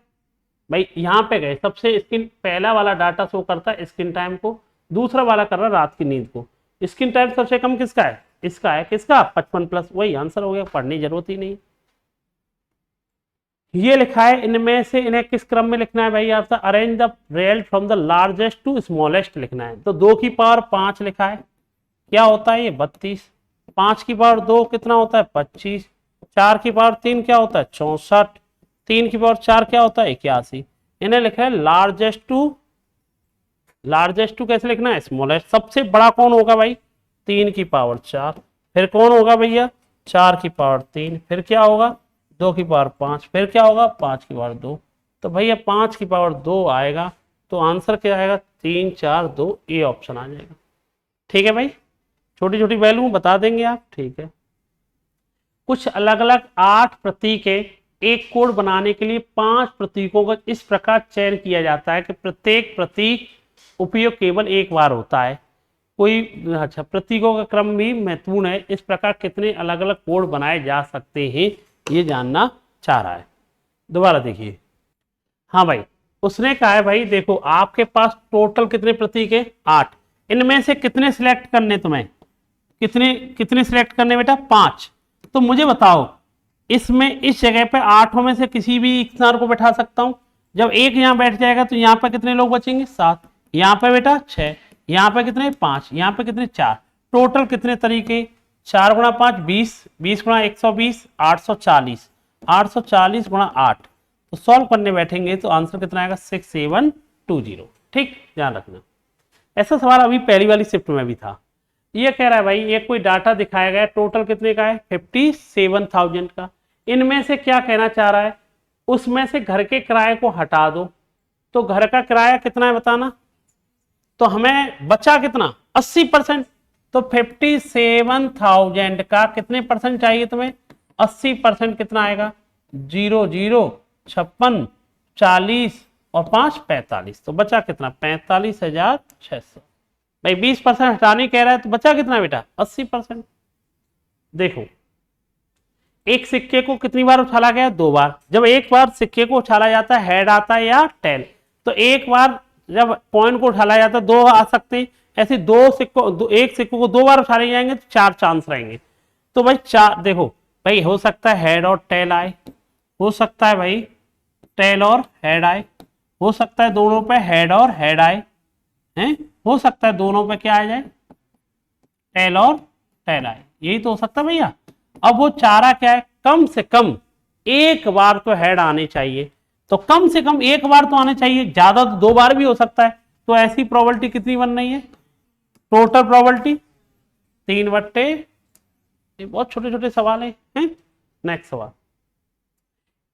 भाई यहाँ पे गए सबसे स्क्रीन, पहला वाला डाटा शो करता है स्क्रीन टाइम को, दूसरा वाला कर रहा है रात की नींद को। स्क्रीन टाइम सबसे कम किसका है? इसका है। किसका? 55+। वही आंसर हो गया, पढ़ने की जरूरत ही नहीं। ये लिखा है, इनमें से इन्हें किस क्रम में लिखना है भाई? आपसे arrange the result from the largest to smallest लिखना है। तो 2 की पावर 5 लिखा है, क्या होता है ये? 32। 5 की पावर 2 कितना होता है? 25। 4 की पावर 3 क्या होता है? 64। 3 की पावर 4 क्या होता है? 81। इन्हें लिखा है लार्जेस्ट टू कैसे लिखना है? स्मॉलेस्ट। सबसे बड़ा कौन होगा भाई? 3 की पावर 4। फिर कौन होगा भैया? 4 की पावर 3। फिर क्या होगा? 2 की पावर 5। फिर क्या होगा? 5 की पावर 2। तो भैया 5 की पावर 2 आएगा, तो आंसर क्या आएगा? 3 4 2, ए ऑप्शन आ जाएगा। ठीक है भाई, छोटी छोटी वैल्यू बता देंगे आप। ठीक है। कुछ अलग अलग 8 प्रतीक है, एक कोड बनाने के लिए 5 प्रतीकों का इस प्रकार चयन किया जाता है कि प्रत्येक प्रतीक उपयोग केवल एक बार होता है। कोई अच्छा, प्रतीकों का क्रम भी महत्वपूर्ण है। इस प्रकार कितने अलग अलग कोड बनाए जा सकते हैं, ये जानना चाह रहा है। दोबारा देखिए। हाँ भाई, उसने कहा है भाई देखो, आपके पास टोटल कितने प्रतीक है? 8। इनमें से कितने सिलेक्ट करने तुम्हें? कितने कितने सिलेक्ट करने बेटा? 5। तो मुझे बताओ, इसमें इस जगह पे 8 में से किसी भी स्थान को बैठा सकता हूं। जब एक यहां बैठ जाएगा तो यहां पर कितने लोग बचेंगे? 7। यहां पे बेटा 6। यहां पे कितने? 5। यहां पे कितने? 4। टोटल कितने तरीके? 4 गुणा 5 20, 20 गुणा 120 840, 840 गुणा 8। तो सॉल्व करने बैठेंगे तो आंसर कितना आएगा? 6720। ठीक, ध्यान रखना। ऐसा सवाल अभी पहली वाली शिफ्ट में भी था। ये कह रहा है भाई, ये कोई डाटा दिखाया गया, टोटल कितने का है? 57,000 का। इनमें से क्या कहना चाह रहा है? उसमें से घर के किराए को हटा दो। तो घर का किराया कितना है बताना। तो हमें बचा कितना? 80%। तो 57,000 का कितने परसेंट चाहिए तुम्हें? 80% कितना आएगा? 0 0 56 40 और 5 45। तो बचा कितना? 45,600। भाई 20% हटाने कह रहा है, तो बचा कितना बेटा? 80%। देखो, एक सिक्के को कितनी बार उछाला गया? 2 बार। जब एक बार सिक्के को उछाला जाता है, हेड आता है या टेल? तो एक बार जब पॉइंट को उछाला जाता है 2 आ सकते हैं। ऐसे एक सिक्कों को 2 बार उछाले जाएंगे तो 4 चांस रहेंगे। तो भाई 4 देखो भाई, हो सकता है हेड और टेल आए, हो सकता है भाई टेल और हेड आए, हो सकता है दोनों पे हेड और हेड आए हैं, हो सकता है दोनों पे क्या आ जाए? टेल और टेल आए। यही तो हो सकता है भैया। अब वो चारा क्या है? कम से कम एक बार तो हेड आने चाहिए। तो कम से कम एक बार तो आने चाहिए, ज्यादा तो 2 बार भी हो सकता है। तो ऐसी प्रोबेबिलिटी कितनी बन रही है? Total probability 3/। ये बहुत छोटे छोटे सवाल हैं। नेक्स्ट सवाल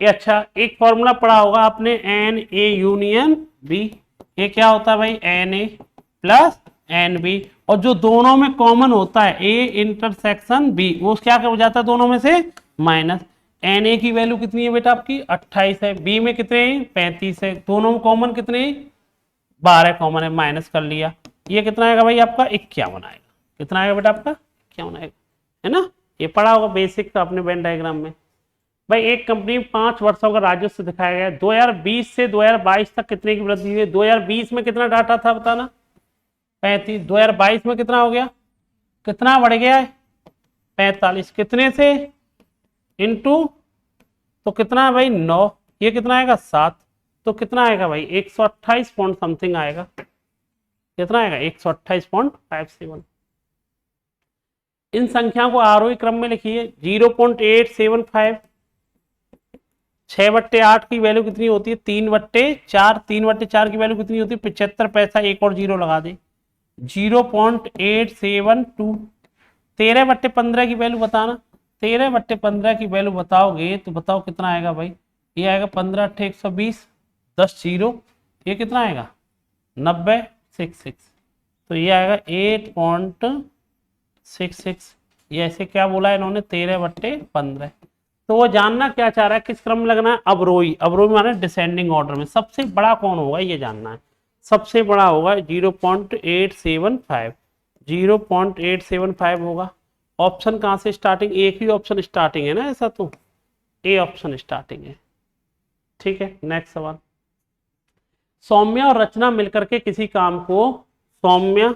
ये, अच्छा, एक फॉर्मूला पढ़ा होगा आपने, एन ए यूनियन बी। ये क्या होता है भाई? N A plus N B. और जो दोनों में कॉमन होता है, ए इंटरसेक्शन बी, वो क्या हो जाता है दोनों में से? माइनस। एन ए की वैल्यू कितनी है बेटा आपकी? 28 है। बी में कितने हैं? 35 है। दोनों में कॉमन कितने? 12 कॉमन है, माइनस कर लिया। ये कितना आएगा भाई आपका? 51 आएगा। कितना आएगा बेटा आपका? 51 आएगा, है ना? ये पढ़ा होगा बेसिक का अपने वेन डायग्राम में। भाई एक कंपनी 5 वर्षों का राजस्व दिखाया गया, 2020 से 2022 तक कितने की वृद्धि हुई? 2020 में कितना डाटा था बताना? 35। 2022 में कितना हो गया? कितना बढ़ गया है? 45। कितने से? इनटू, तो कितना है भाई? 9। ये कितना आएगा? 7। तो कितना आएगा भाई? 128 पॉइंट समथिंग आएगा। कितना आएगा 128.57। इन संख्याओं को आरोही क्रम में लिखिए। 0.875, 6/8 की वैल्यू कितनी होती है 3/4, 3/4 की वैल्यू कितनी होती है 75 पैसा, एक और जीरो लगा दे। 0.872, 13/15 की वैल्यू बताना। 13/15 की वैल्यू बताओगे तो बताओ कितना आएगा भाई, ये आएगा 15 × 120, 10 जीरो, ये कितना आएगा 9066, तो ये आएगा 8.66। ये ऐसे क्या बोला इन्होंने 13/15। तो वो जानना क्या चाह रहा है, किस क्रम में लगना है, अवरोही। अवरोही माने डिसेंडिंग ऑर्डर में। सबसे बड़ा कौन होगा ये जानना है। सबसे बड़ा होगा 0.875, 0.875 होगा। ऑप्शन कहां से स्टार्टिंग, एक ही ऑप्शन स्टार्टिंग है ना, ऐसा तो ए ऑप्शन स्टार्टिंग है। ठीक है, नेक्स्ट सवाल। सौम्या और रचना मिलकर के किसी काम को, सौम्या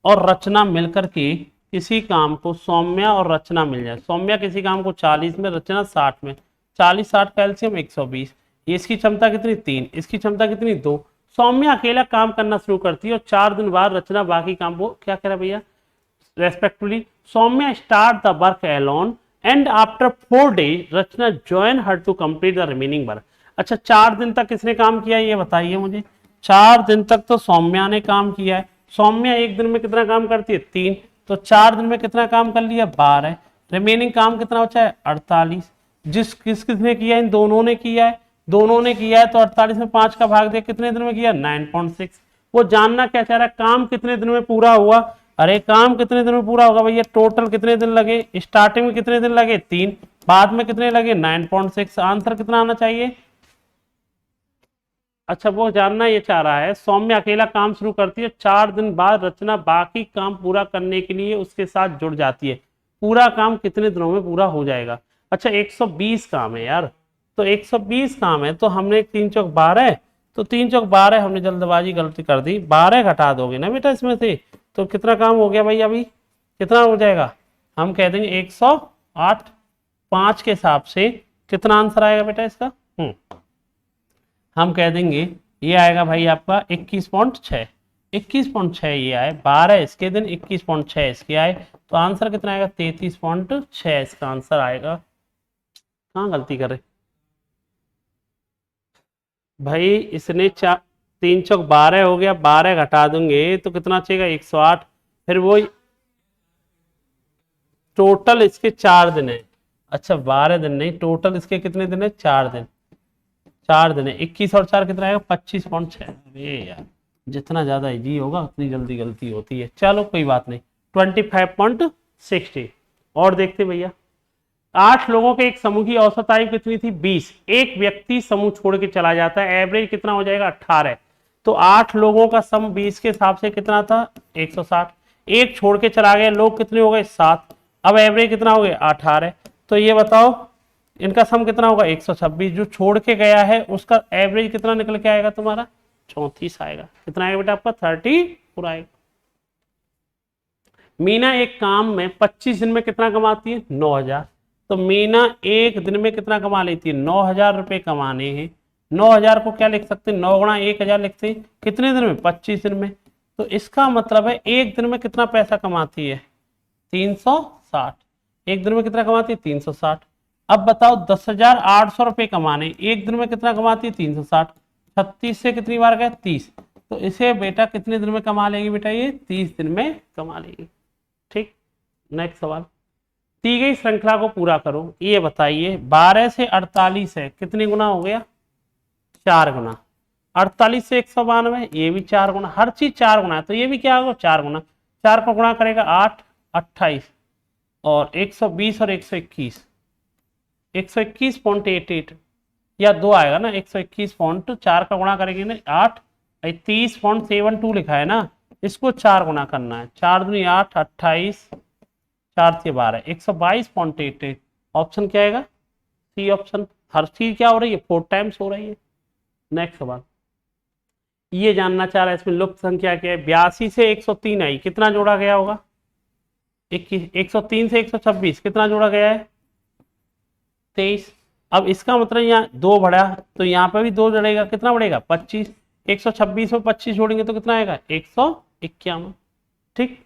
और रचना मिलकर के किसी काम को, सौम्या और रचना मिल जाए। सौम्या किसी काम को 40 में, रचना 60 में। 40 60 का एलसीएम 120। ये इसकी क्षमता कितनी 3, इसकी क्षमता कितनी 2। सौम्या अकेला काम करना शुरू करती है और 4 दिन बाद रचना बाकी काम को, क्या कह रहा है भैया, respectively Saumya start the work alone and after 4 days Rachna join her to complete the remaining work. अच्छा 4 दिन तक किसने काम किया ये बताइए मुझे। 4 दिन तक तो सौम्या ने काम किया है। सौम्या एक दिन में कितना काम करती है 3, तो 4 दिन में कितना काम कर लिया 12। रिमेनिंग काम कितना बचा है 48। किसने किया, इन दोनों ने किया है। दोनों ने किया है तो 48 में 5 का भाग दे, कितने दिन में किया 9.6। वो जानना क्या चाह रहा है, काम कितने दिन में पूरा हुआ। अरे काम कितने दिन में पूरा होगा भैया, टोटल कितने दिन लगे, स्टार्टिंग में कितने दिन लगे 3, बाद में कितने लगे 9.6। आंसर कितना आना चाहिए। अच्छा वो जानना ये चाह रहा है, सौम्य अकेला काम शुरू करती है, 4 दिन बाद रचना बाकी काम पूरा करने के लिए उसके साथ जुड़ जाती है। पूरा काम कितने दिनों में पूरा हो जाएगा। अच्छा 120 काम है यार, तो 120 काम है तो हमने 3 चौक 12, तो 3 चौक 12 हमने जल्दबाजी गलती कर दी, 12 घटा दोगे ना बेटा इसमें से, तो कितना काम हो गया भाई, अभी कितना हो जाएगा, हम कह देंगे 108। 5 के हिसाब से कितना आंसर आएगा बेटा इसका, हम कह देंगे ये आएगा भाई आपका 21.6। 21.6 ये आए, 12 इसके दिन 21.6 इसके आए, तो आंसर कितना आएगा 33.6 इसका आंसर आएगा। कहाँ गलती करे भाई, इसने 3 चौक 12 हो गया, 12 घटा दूंगे तो कितना चाहिएगा 108। फिर वो टोटल इसके 4 दिन है। अच्छा 12 दिन नहीं, टोटल इसके कितने दिन है 4 दिन, 4 दिन है। 21 और 4 कितना आएगा 25.6। अरे यार जितना ज्यादा इजी होगा उतनी जल्दी गलती होती है। चलो कोई बात नहीं, 25.60। और देखते भैया, 8 लोगों के एक समूह की औसत आयु कितनी थी 20। एक व्यक्ति समूह छोड़ के चला जाता है, एवरेज कितना हो जाएगा 18। तो 8 लोगों का सम 20 के हिसाब से कितना था 160। एक छोड़ के चला गया, लोग कितने हो गए 7। अब एवरेज कितना हो गया 18। तो ये बताओ इनका सम कितना होगा 126। जो छोड़ के गया है उसका एवरेज कितना निकल के आएगा तुम्हारा 34 आएगा। कितना आएगा बेटा आपका 34 आएगा। मीना एक काम में 25 दिन में कितना कमाती है 9000। तो मीना एक दिन में कितना कमा लेती है 9000 रुपए कमाने हैं। 9000 को क्या लिख सकते हैं 9 × 1000 लिखते हैं, कितने दिन में 25 दिन में। तो इसका मतलब है एक दिन में कितना पैसा कमाती है 360। एक दिन में कितना कमाती है 360। अब बताओ 10,800 रुपए कमाने, एक दिन में कितना कमाती है 360। 36 से कितनी बार गए 30, तो इसे बेटा कितने दिन में कमा लेगी बेटा ये 30 दिन में कमा लेगी। ठीक, नेक्स्ट सवाल। दी गई श्रृंखला को पूरा करो। ये बताइए 12 से 48 है, कितने गुना हो गया 4 गुना। 48 से 192, ये भी 4 गुना। हर चीज 4 गुना है तो ये भी क्या होगा 4 गुना। 4 को गुणा करेगा 8, 28 और 120 और 121, 121.88 या 2 आएगा ना 121.4 का गुणा करेंगे ना 8, 30.72 लिखा है ना, इसको 4 गुना करना है। 4 दूनी 8, 28, 4 से 12, 122.88। ऑप्शन क्या आएगा सी ऑप्शन। हर चीज क्या हो रही है 4 टाइम्स हो रही है। नेक्स्ट सवाल, ये जानना चाह रहा है इसमें लुप्त संख्या क्या है। 82 से 103 आई, कितना जोड़ा गया होगा 21। 103 से 126 कितना जोड़ा गया है 23। अब इसका मतलब यहाँ 2 बढ़ा तो यहाँ पर भी 2 बढ़ेगा, कितना बढ़ेगा 25। 126 में 25 जोड़ेंगे तो कितना आएगा 151। ठीक,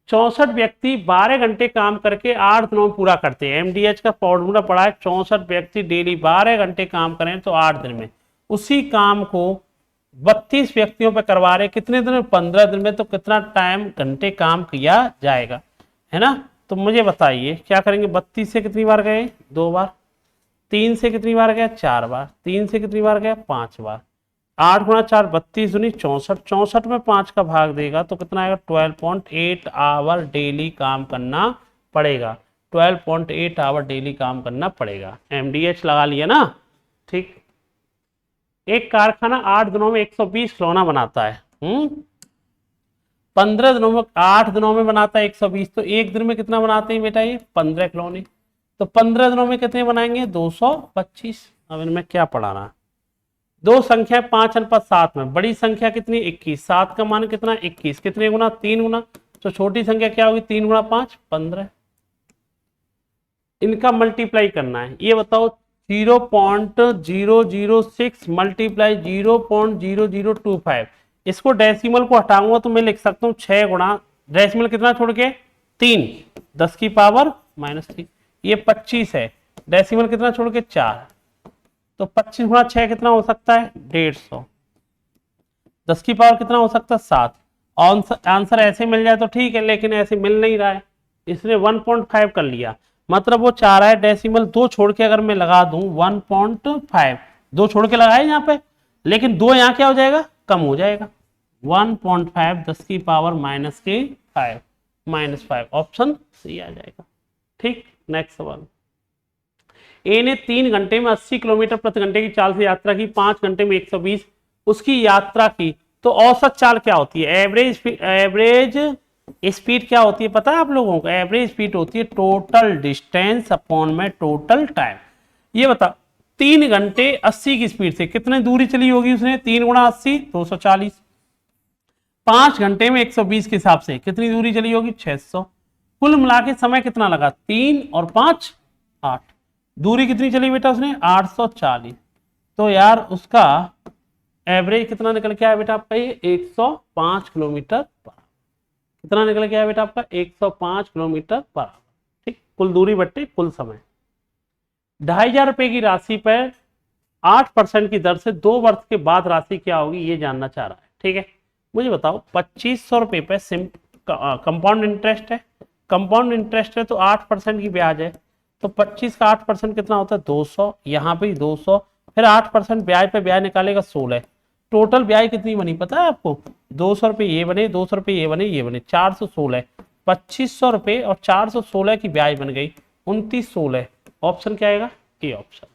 64 व्यक्ति 12 घंटे काम करके 8 दिनों में पूरा करते हैं। एमडीएच का फॉर्मूला पड़ा है, 64 व्यक्ति डेली 12 घंटे काम करें तो 8 दिन में, उसी काम को 32 व्यक्तियों पे करवा रहे कितने दिन में, 15 दिन में, तो कितना टाइम घंटे काम किया जाएगा, है ना। तो मुझे बताइए क्या करेंगे, 32 से कितनी बार गए 2 बार, 3 से कितनी बार गया 4 बार, 3 से कितनी बार गया 5 बार, 8 गुणा 4 32 दूनी 64, 64 में 5 का भाग देगा तो कितना आएगा 12.8 आवर डेली काम करना पड़ेगा, 12.8 आवर डेली काम करना पड़ेगा। एमडीएच लगा लिया ना। ठीक, एक कारखाना 8 दिनों में 120 खिलौना बनाता है, 15 दिनों में, 8 दिनों में बनाता है 120, तो एक दिन में कितना बनाते हैं बेटा ये 15 खिलौने, तो 15 दिनों में कितने बनाएंगे 225। अब इनमें क्या पढ़ाना, दो संख्या 5:7 में, बड़ी संख्या कितनी 21, 7 का मान कितना 21, कितने गुना 3 गुना, तो छोटी संख्या क्या होगी 3 गुणा 5 15। इनका मल्टीप्लाई करना है, ये बताओ 0.006 मल्टीप्लाई 0.0025, इसको डेसिमल को हटाऊंगा तो मैं लिख सकता हूँ 6 गुणा डेसिमल कितना छोड़ के 3 10 की पावर -3, ये 25 है, डेसिमल कितना छोड़ के 4, तो 25 गुणा 6 कितना हो सकता है 150, 10 की पावर कितना हो सकता है 7। आंसर ऐसे मिल जाए तो ठीक है, लेकिन ऐसे मिल नहीं रहा है, इसने 1.5 कर लिया, मतलब वो चाह रहा है डेसिमल 2 छोड़ के अगर मैं लगा दूं 1.5, 2 छोड़ के लगाए यहाँ पे, लेकिन 2 यहाँ क्या हो जाएगा कम हो जाएगा, 1.5 10 की पावर -5 ऑप्शन सी आ जाएगा। ठीक, नेक्स्ट सवाल, ए ने 3 घंटे में 80 किलोमीटर प्रति घंटे की चाल से यात्रा की, 5 घंटे में 120 उसकी यात्रा की, तो औसत चाल क्या होती है, एवरेज स्पीड क्या होती है पता है आप लोगों को, एवरेज स्पीड होती है टोटल डिस्टेंस अपॉन में टोटल टाइम। ये बता 3 घंटे 80 की स्पीड से कितनी दूरी चली होगी उसने, 3 गुणा 80 240, 5 घंटे में 120 के हिसाब से कितनी दूरी चली होगी 600, कुल मिला के समय कितना लगा 3 और 5 8, दूरी कितनी चली बेटा उसने 840, तो यार उसका एवरेज कितना निकल के आया बेटा आपका ये 105 किलोमीटर पर, कितना निकल के आया बेटा आपका 105 किलोमीटर पर। ठीक, कुल दूरी बट्टे कुल समय। 2500 रुपए की राशि पर 8% की दर से 2 वर्ष के बाद राशि क्या होगी ये जानना चाह रहा है। ठीक है, मुझे बताओ 2500 रुपए पे कंपाउंड इंटरेस्ट है, कंपाउंड इंटरेस्ट है तो 8% की ब्याज है, तो 25 का 8% कितना होता है 200, यहाँ पे 200, फिर 8% ब्याज पे ब्याज निकालेगा 16, टोटल ब्याज कितनी बनी पता है आपको 200 रुपये ये बने, 200 रुपये ये बने, ये बने 416, 2500 रुपये और 416 की ब्याज बन गई 2916, ऑप्शन क्या आएगा ए ऑप्शन।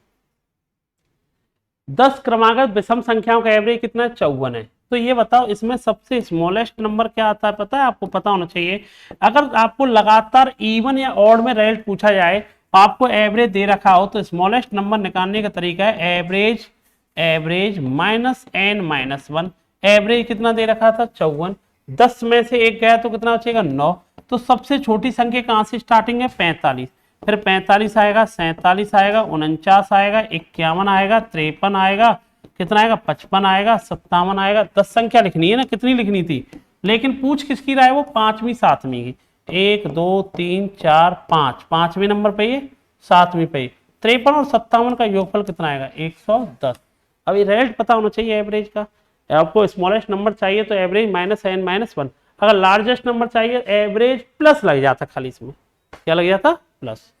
10 क्रमागत विषम संख्याओं का एवरेज कितना है 54 है, तो ये बताओ इसमें सबसे स्मॉलेस्ट नंबर क्या आता है पता है आपको, पता होना चाहिए। अगर आपको लगातार इवन या ऑड में रिजल्ट पूछा जाए, आपको एवरेज दे रखा हो, तो स्मॉलेस्ट नंबर निकालने का तरीका है एवरेज -n-1, एवरेज कितना दे रखा था 54, 10 में से एक गया तो कितना बचेगा 9, तो सबसे छोटी संख्या कहां से स्टार्टिंग है 45, फिर 45 आएगा, 47 आएगा, 49 आएगा, 51 आएगा, 53 आएगा, कितना आएगा 55 आएगा, 57 आएगा। 10 संख्या लिखनी है ना, कितनी लिखनी थी, लेकिन पूछ किसकी रहा है वो 5वीं 7वीं की, 1 2 3 4 5, 5वें नंबर पे ये, 7वीं पे 53 और 57 का योगफल कितना आएगा 110। अब ये रिजल्ट पता होना चाहिए एवरेज का, आपको स्मॉलेस्ट नंबर चाहिए तो एवरेज -n-1, अगर लार्जेस्ट नंबर चाहिए एवरेज प्लस लग जाता, खाली इसमें क्या लग जाता प्लस।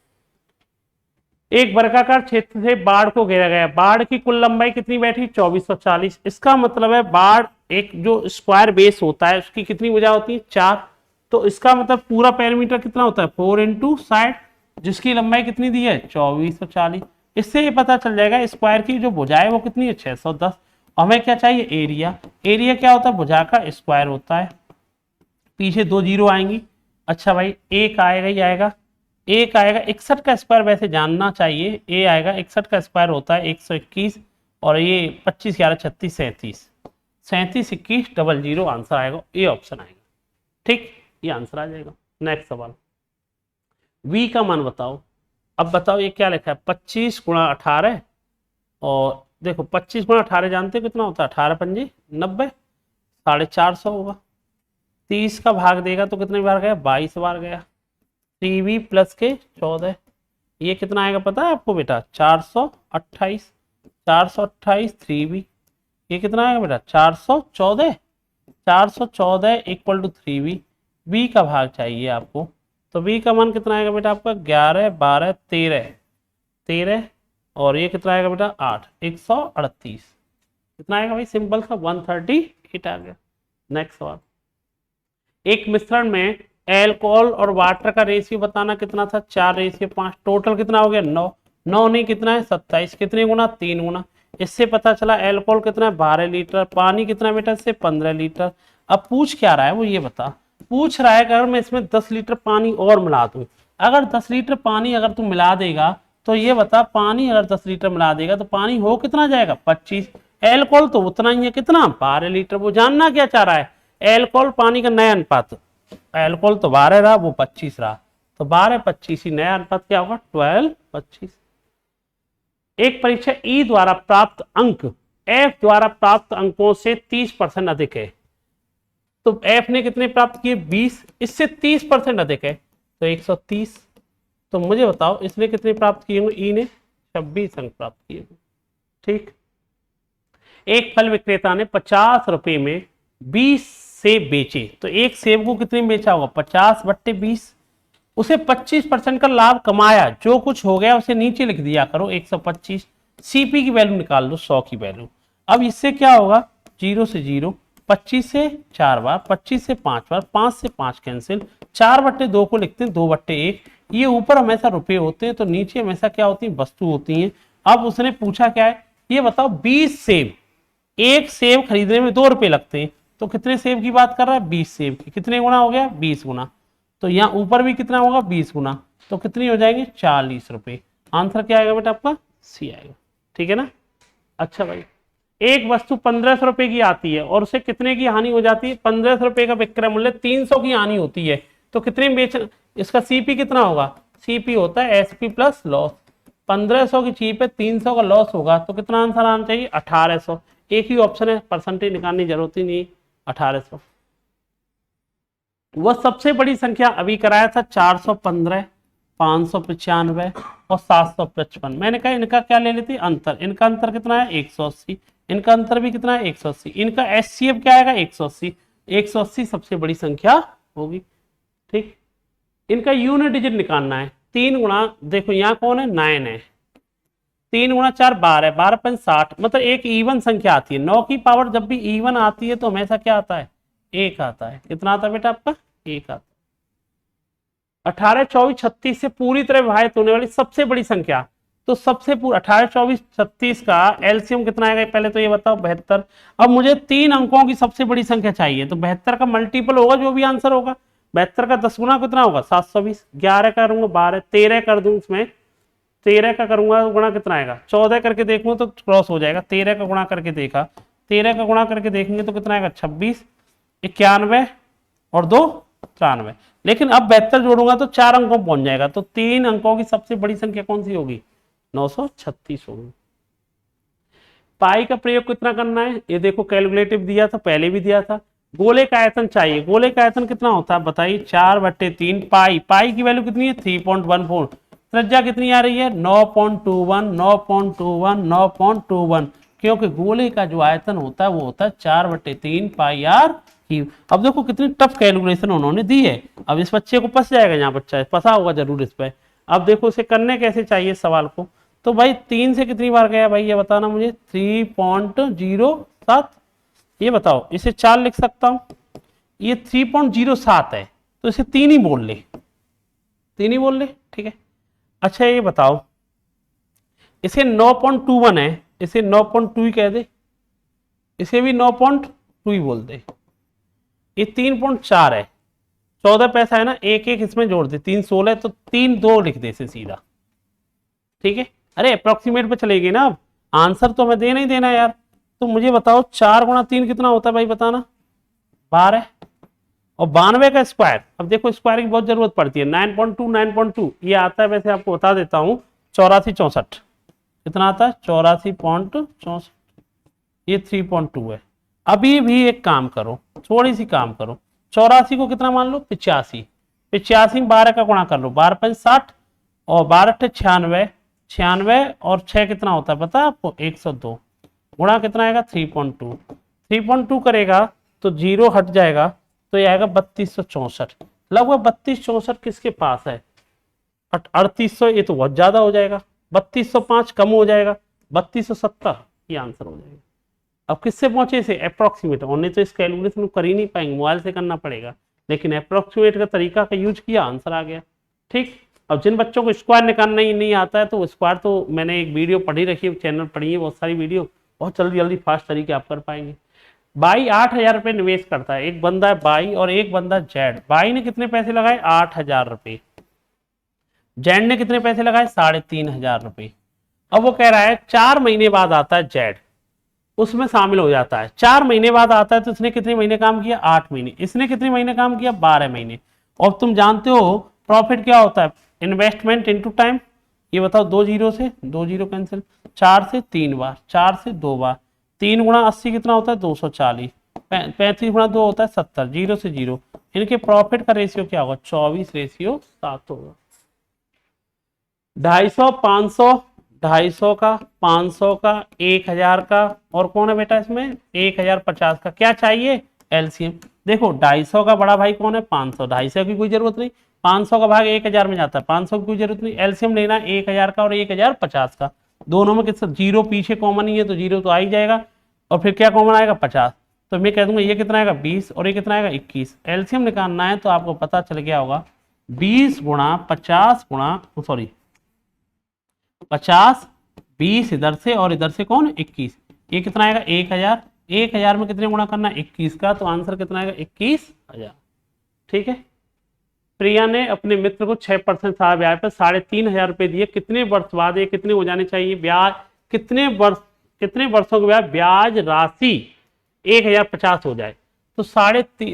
एक वर्गाकार क्षेत्र से बाढ़ को घेरा गया, बाढ़ की कुल लंबाई कितनी बैठी 2440, इसका मतलब है बाढ़ एक जो स्क्वायर बेस होता है उसकी कितनी भुजा होती है 4, तो इसका मतलब पूरा पेरीमीटर कितना होता है 4 × साइड, जिसकी लंबाई कितनी दी है 2440। इससे ये पता चल जाएगा स्क्वायर की जो भुजा है वो कितनी है 610। हमें क्या चाहिए एरिया, एरिया क्या होता है भुजा का स्क्वायर होता है, पीछे 2 जीरो आएंगी। अच्छा भाई एक आएगा ही आएगा, एक आएगा 61 का स्क्वायर वैसे जानना चाहिए, ए आएगा 61 का स्क्वायर होता है 121 और ये 25 11 36 37, 37 21 00 आंसर आएगा, ए ऑप्शन आएगा। ठीक, ये आंसर आ जाएगा। नेक्स्ट सवाल, v का मान बताओ। अब बताओ ये क्या लिखा है 25 × 18 और देखो 25 गुणा 18 जानते हो कितना होता है, 18 पंजे 90, 450 होगा। 30 का भाग देगा तो कितने बार गया, 22 बार गया। 3b प्लस के 14, ये कितना आएगा पता है आपको बेटा, 428। 428 3b, ये कितना आएगा बेटा, 414। 414 इक्वल टू 3b, b का भाग चाहिए आपको, तो b का मान कितना आएगा बेटा आपका, 11 12 13 13, और ये कितना आएगा बेटा 8, 138। कितना आएगा भाई, सिंपल सा 138 आ गया। नेक्स्ट सवाल, एक मिश्रण में एल्कोहल और वाटर का रेशियो बताना कितना था, 4:5, टोटल कितना हो गया 9, 9 नहीं कितना है 27, कितने गुना 3 गुना। इससे पता चला एल्कोहल कितना है 12 लीटर, पानी कितना बेटा इससे 15 लीटर। अब पूछ क्या रहा है वो ये बता, पूछ रहा है अगर मैं इसमें 10 लीटर पानी और मिला दूं, अगर 10 लीटर पानी अगर तू मिला देगा तो ये बता, पानी अगर 10 लीटर मिला देगा तो पानी हो कितना जाएगा 25, एल्कोहल तो उतना ही है कितना 12 लीटर। वो जानना क्या चाह रहा है, एल्कोहल पानी का नया अनुपात, एल्कोहल तो 12 रहा वो 25 रहा, तो 12 25 ही नया अनुपात क्या होगा 12 25। एक परीक्षा ई द्वारा प्राप्त अंक एफ द्वारा प्राप्त अंकों से 30% अधिक है, तो एफ ने कितने प्राप्त किए 20, इससे 30% अधिक है तो 130। तो मुझे बताओ इसने कितने प्राप्त किए होंगे, ई ने 26 अंक प्राप्त किए होंगे। ठीक, एक फल विक्रेता ने 50 रुपए में 20 सेब बेचे, तो एक सेब को कितने बेचा होगा 50/20, उसे 25% का लाभ कमाया, जो कुछ हो गया उसे नीचे लिख दिया करो 125। सीपी की वैल्यू निकाल लो 100 की वैल्यू। अब इससे क्या होगा, 0 से 0, 25 से 4 बार, 25 से 5 बार, 5 से 5 कैंसिल, 4/2 को लिखते हैं 2/1। ये ऊपर हमेशा रुपए होते हैं तो नीचे हमेशा क्या होती है वस्तु होती हैं। अब उसने पूछा क्या है ये बताओ, 20 सेब, एक सेब खरीदने में 2 रुपए लगते हैं, तो कितने सेब की बात कर रहा है 20 सेब की, कितने गुना हो गया 20 गुना, तो यहाँ ऊपर भी कितना होगा 20 गुना, तो कितनी हो जाएंगे 40 रुपए। आंसर क्या आएगा बेटा आपका, सी आएगा। ठीक है ना। अच्छा भाई, एक वस्तु 1500 रुपए की आती है और उसे कितने की हानि हो जाती है, 1500 रुपए का विक्रय मूल्य 300 की हानि होती है, तो कितने में बेच, इसका सीपी कितना होगा, सीपी होता है एसपी प्लस लॉस। 1500 की चीज पे 300 का लॉस होगा, तो कितना आंसर आना चाहिए 1800। एक ही ऑप्शन है, परसेंटेज निकालने की जरूरत ही नहीं, 1800। वह सबसे बड़ी संख्या अभी कराया था 415, 595 और 755। मैंने कहा इनका क्या ले लेती अंतर, इनका अंतर कितना है 180, इनका अंतर भी कितना है 180, इनका एचसीएफ क्या आएगा 180, 180 सबसे बड़ी संख्या होगी। ठीक, इनका यूनिट डिजिट निकालना है, 3 गुणा, देखो यहाँ कौन है 9 है, 3 गुणा 4 12, 12 5 60, मतलब एक इवन संख्या आती है। 9 की पावर जब भी इवन आती है तो हमेशा क्या आता है 1 आता है। कितना आता है बेटा आपका 1 आता है। 18 24 36 से पूरी तरह विभाजित होने वाली सबसे बड़ी संख्या, तो सबसे 18 24 36 का एलसीएम कितना आएगा पहले तो ये बताओ 72। अब मुझे 3 अंकों की सबसे बड़ी संख्या चाहिए, तो 72 का मल्टीपल होगा जो भी आंसर होगा, 72 का 10 गुना कितना होगा 720, 11 करूंगा 12, 13 कर दूं इसमें, 13 का करूंगा गुणा कितना आएगा 14 करके देखूं तो क्रॉस हो जाएगा, 13 का गुणा करके देखा, 13 का गुणा करके देखेंगे तो कितना आएगा 26, 91 और 2 93। लेकिन अब 72 जोड़ूंगा तो 4 अंकों पहुंच जाएगा, तो 3 अंकों की सबसे बड़ी संख्या कौन सी होगी 936 होगी। पाई का प्रयोग कितना करना है, ये देखो कैलकुलेटिव दिया था, पहले भी दिया था। गोले का आयतन चाहिए, गोले का आयतन कितना होता है बताइए 4/3 पाई, पाई की वैल्यू कितनी है 3.14, त्रिज्या कितनी आ रही है 9.21, 9.21, 9.21, क्योंकि गोले का जो आयतन होता है वो होता है 4/3 पाई आर क्यूब। अब देखो कितनी टफ कैलकुलेशन उन्होंने दी है, अब इस बच्चे को फंस जाएगा, यहाँ बच्चा फंसा होगा जरूर इस पे। अब देखो इसे करने कैसे चाहिए सवाल को, तो भाई 3 से कितनी बार गया भाई ये बताना मुझे 3.07, ये बताओ इसे 4 लिख सकता हूं, ये 3.07 है तो इसे 3 ही बोल ले, 3 ही बोल ले। ठीक है, अच्छा ये बताओ इसे 9.21 है, इसे 9.2 ही कह दे, इसे भी 9.2 ही बोल दे, ये 3.4 है, 14 पैसा है ना, एक एक इसमें जोड़ दे, 3 16 तो 3 2 लिख दे इसे सीधा। ठीक है, अरे अप्रोक्सीमेट पे चलेगी ना, अब आंसर तो हमें देना ही देना यार। तो मुझे बताओ 4 गुणा 3 कितना होता है भाई बताना 12, और 92 का स्क्वायर, अब देखो स्क्वायर की बहुत जरूरत पड़ती है, 9.2 9.2 ये आता है, वैसे आपको बता देता हूं 84 64, कितना आता है 84.64, ये 3.2 है। अभी भी एक काम करो, थोड़ी सी काम करो, 84 को कितना मान लो 85, 85 12 का गुणा कर लो, 12 5 60 और 12 8 96, 96 और 6 कितना होता है पता है आपको 102, गुणा कितना आएगा 3.2, 3.2 करेगा तो जीरो हट जाएगा तो ये आएगा 3264, लगभग 3264 किसके पास है 3800, ये तो बहुत ज्यादा हो जाएगा, 3205 कम हो जाएगा, 3270 ये आंसर हो जाएगा। अब किससे पहुंचे इसे अप्रोक्सीमेट, और नहीं तो इस कैलकुलेशन को कर ही नहीं पाएंगे, मोबाइल से करना पड़ेगा, लेकिन अप्रोक्सीमेट का तरीका का यूज किया, आंसर आ गया। ठीक, अब जिन बच्चों को स्क्वायर निकालना ही नहीं आता है तो स्क्वायर तो मैंने एक वीडियो पढ़ी रखी है, चैनल पढ़ी है बहुत सारी वीडियो, बहुत जल्दी जल्दी फास्ट तरीके आप कर पाएंगे। बाई 8000 रुपये निवेश करता है, एक बंदा है बाई और एक बंदा जेड। बाई ने कितने पैसे लगाए 8000 रुपये, जेड ने कितने पैसे लगाए 3500 रुपये। अब वो कह रहा है 4 महीने बाद आता है जेड, उसमें शामिल हो जाता है, 4 महीने बाद आता है तो इसने कितने महीने काम किया 8 महीने, इसने कितने महीने काम किया 12 महीने। और तुम जानते हो प्रॉफिट क्या होता है, इन्वेस्टमेंट इनटू टाइम। ये बताओ 2 जीरो से 2 जीरो कैंसिल, 4 से 3 बार, 4 से 2 बार, 3 गुणा 80 कितना होता है 240, 35 गुणा 2 होता है 70, जीरो से जीरो, इनके प्रॉफिट का रेशियो क्या होगा 24:7 होगा। 250 500, 250 का 500 का 1000 का, और कौन है बेटा इसमें 1050 का, क्या चाहिए एलसीएम। देखो 250 का बड़ा भाई कौन है 500, 250 की कोई जरूरत नहीं, 500 का भाग 1000 में जाता है, 500 की कोई जरूरत नहीं, एलसीएम लेना 1000 का और 1050 का, दोनों में कितना जीरो पीछे कॉमन ही है तो जीरो तो आ ही जाएगा, और फिर क्या कॉमन आएगा 50, तो मैं कह दूंगा ये कितना आएगा 20 और ये कितना आएगा 21। एलसीएम निकालना है तो आपको पता चल गया होगा 20 गुणा 50 गुणा 50, 20 इधर से और इधर से कौन 21, ये कितना आएगा 1000, 1000 में कितने गुणा करना 21 का, तो आंसर कितना आएगा 21000। ठीक है, प्रिया ने अपने मित्र को 6% साल ब्याज पर 3500 रुपए दिए, कितने वर्ष बाद ये कितने हो जाने चाहिए ब्याज, कितने वर्षों के बाद ब्याज राशि 1050 हो जाए, तो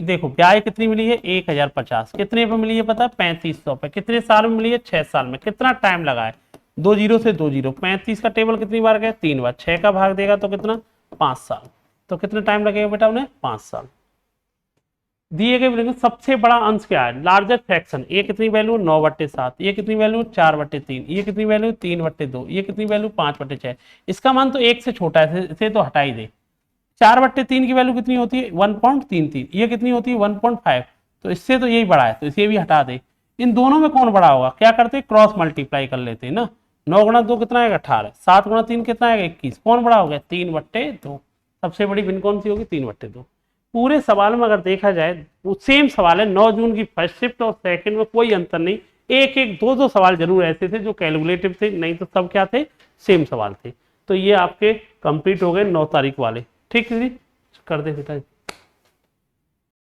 देखो ब्याज कितनी मिली है 1050, कितने पे मिली है पता 3500 पे, कितने साल में मिली है 6 साल में, कितना टाइम लगा है 2 जीरो से 2 जीरो, 35 का टेबल कितनी बार गया 3 बार, 6 का भाग देगा तो कितना 5 साल, तो कितना टाइम लगेगा बेटा उन्हें 5 साल। दिए गए सबसे बड़ा अंश क्या है लार्जेस्ट फ्रैक्शन, ये कितनी वैल्यू 9/7, ये कितनी वैल्यू 4/3, ये कितनी वैल्यू 3/2, ये कितनी वैल्यू 5/6, इसका मान तो 1 से छोटा है, इसे तो हटा ही दे। 4/3 की वैल्यू कितनी होती है 1.33, ये कितनी होती है 1.5, तो इससे तो यही बड़ा है तो इसे भी हटा दे। इन दोनों में कौन बड़ा होगा, क्या करते क्रॉस मल्टीप्लाई कर लेते हैं ना, 9 गुणा 2 कितना आएगा 18, 7 गुणा 3 कितना आएगा 21, कौन बड़ा हो गया 3/2, सबसे बड़ी भिन्न कौन सी होगी 3/2। पूरे सवाल में अगर देखा जाए वो सेम सवाल है, 9 जून की फर्स्ट शिफ्ट और सेकंड में कोई अंतर नहीं, एक एक दो सवाल जरूर ऐसे थे जो कैलकुलेटिव थे, नहीं तो सब क्या थे सेम सवाल थे। तो ये आपके कंप्लीट हो गए 9 तारीख वाले। ठीक है जी, कर दे बेटा।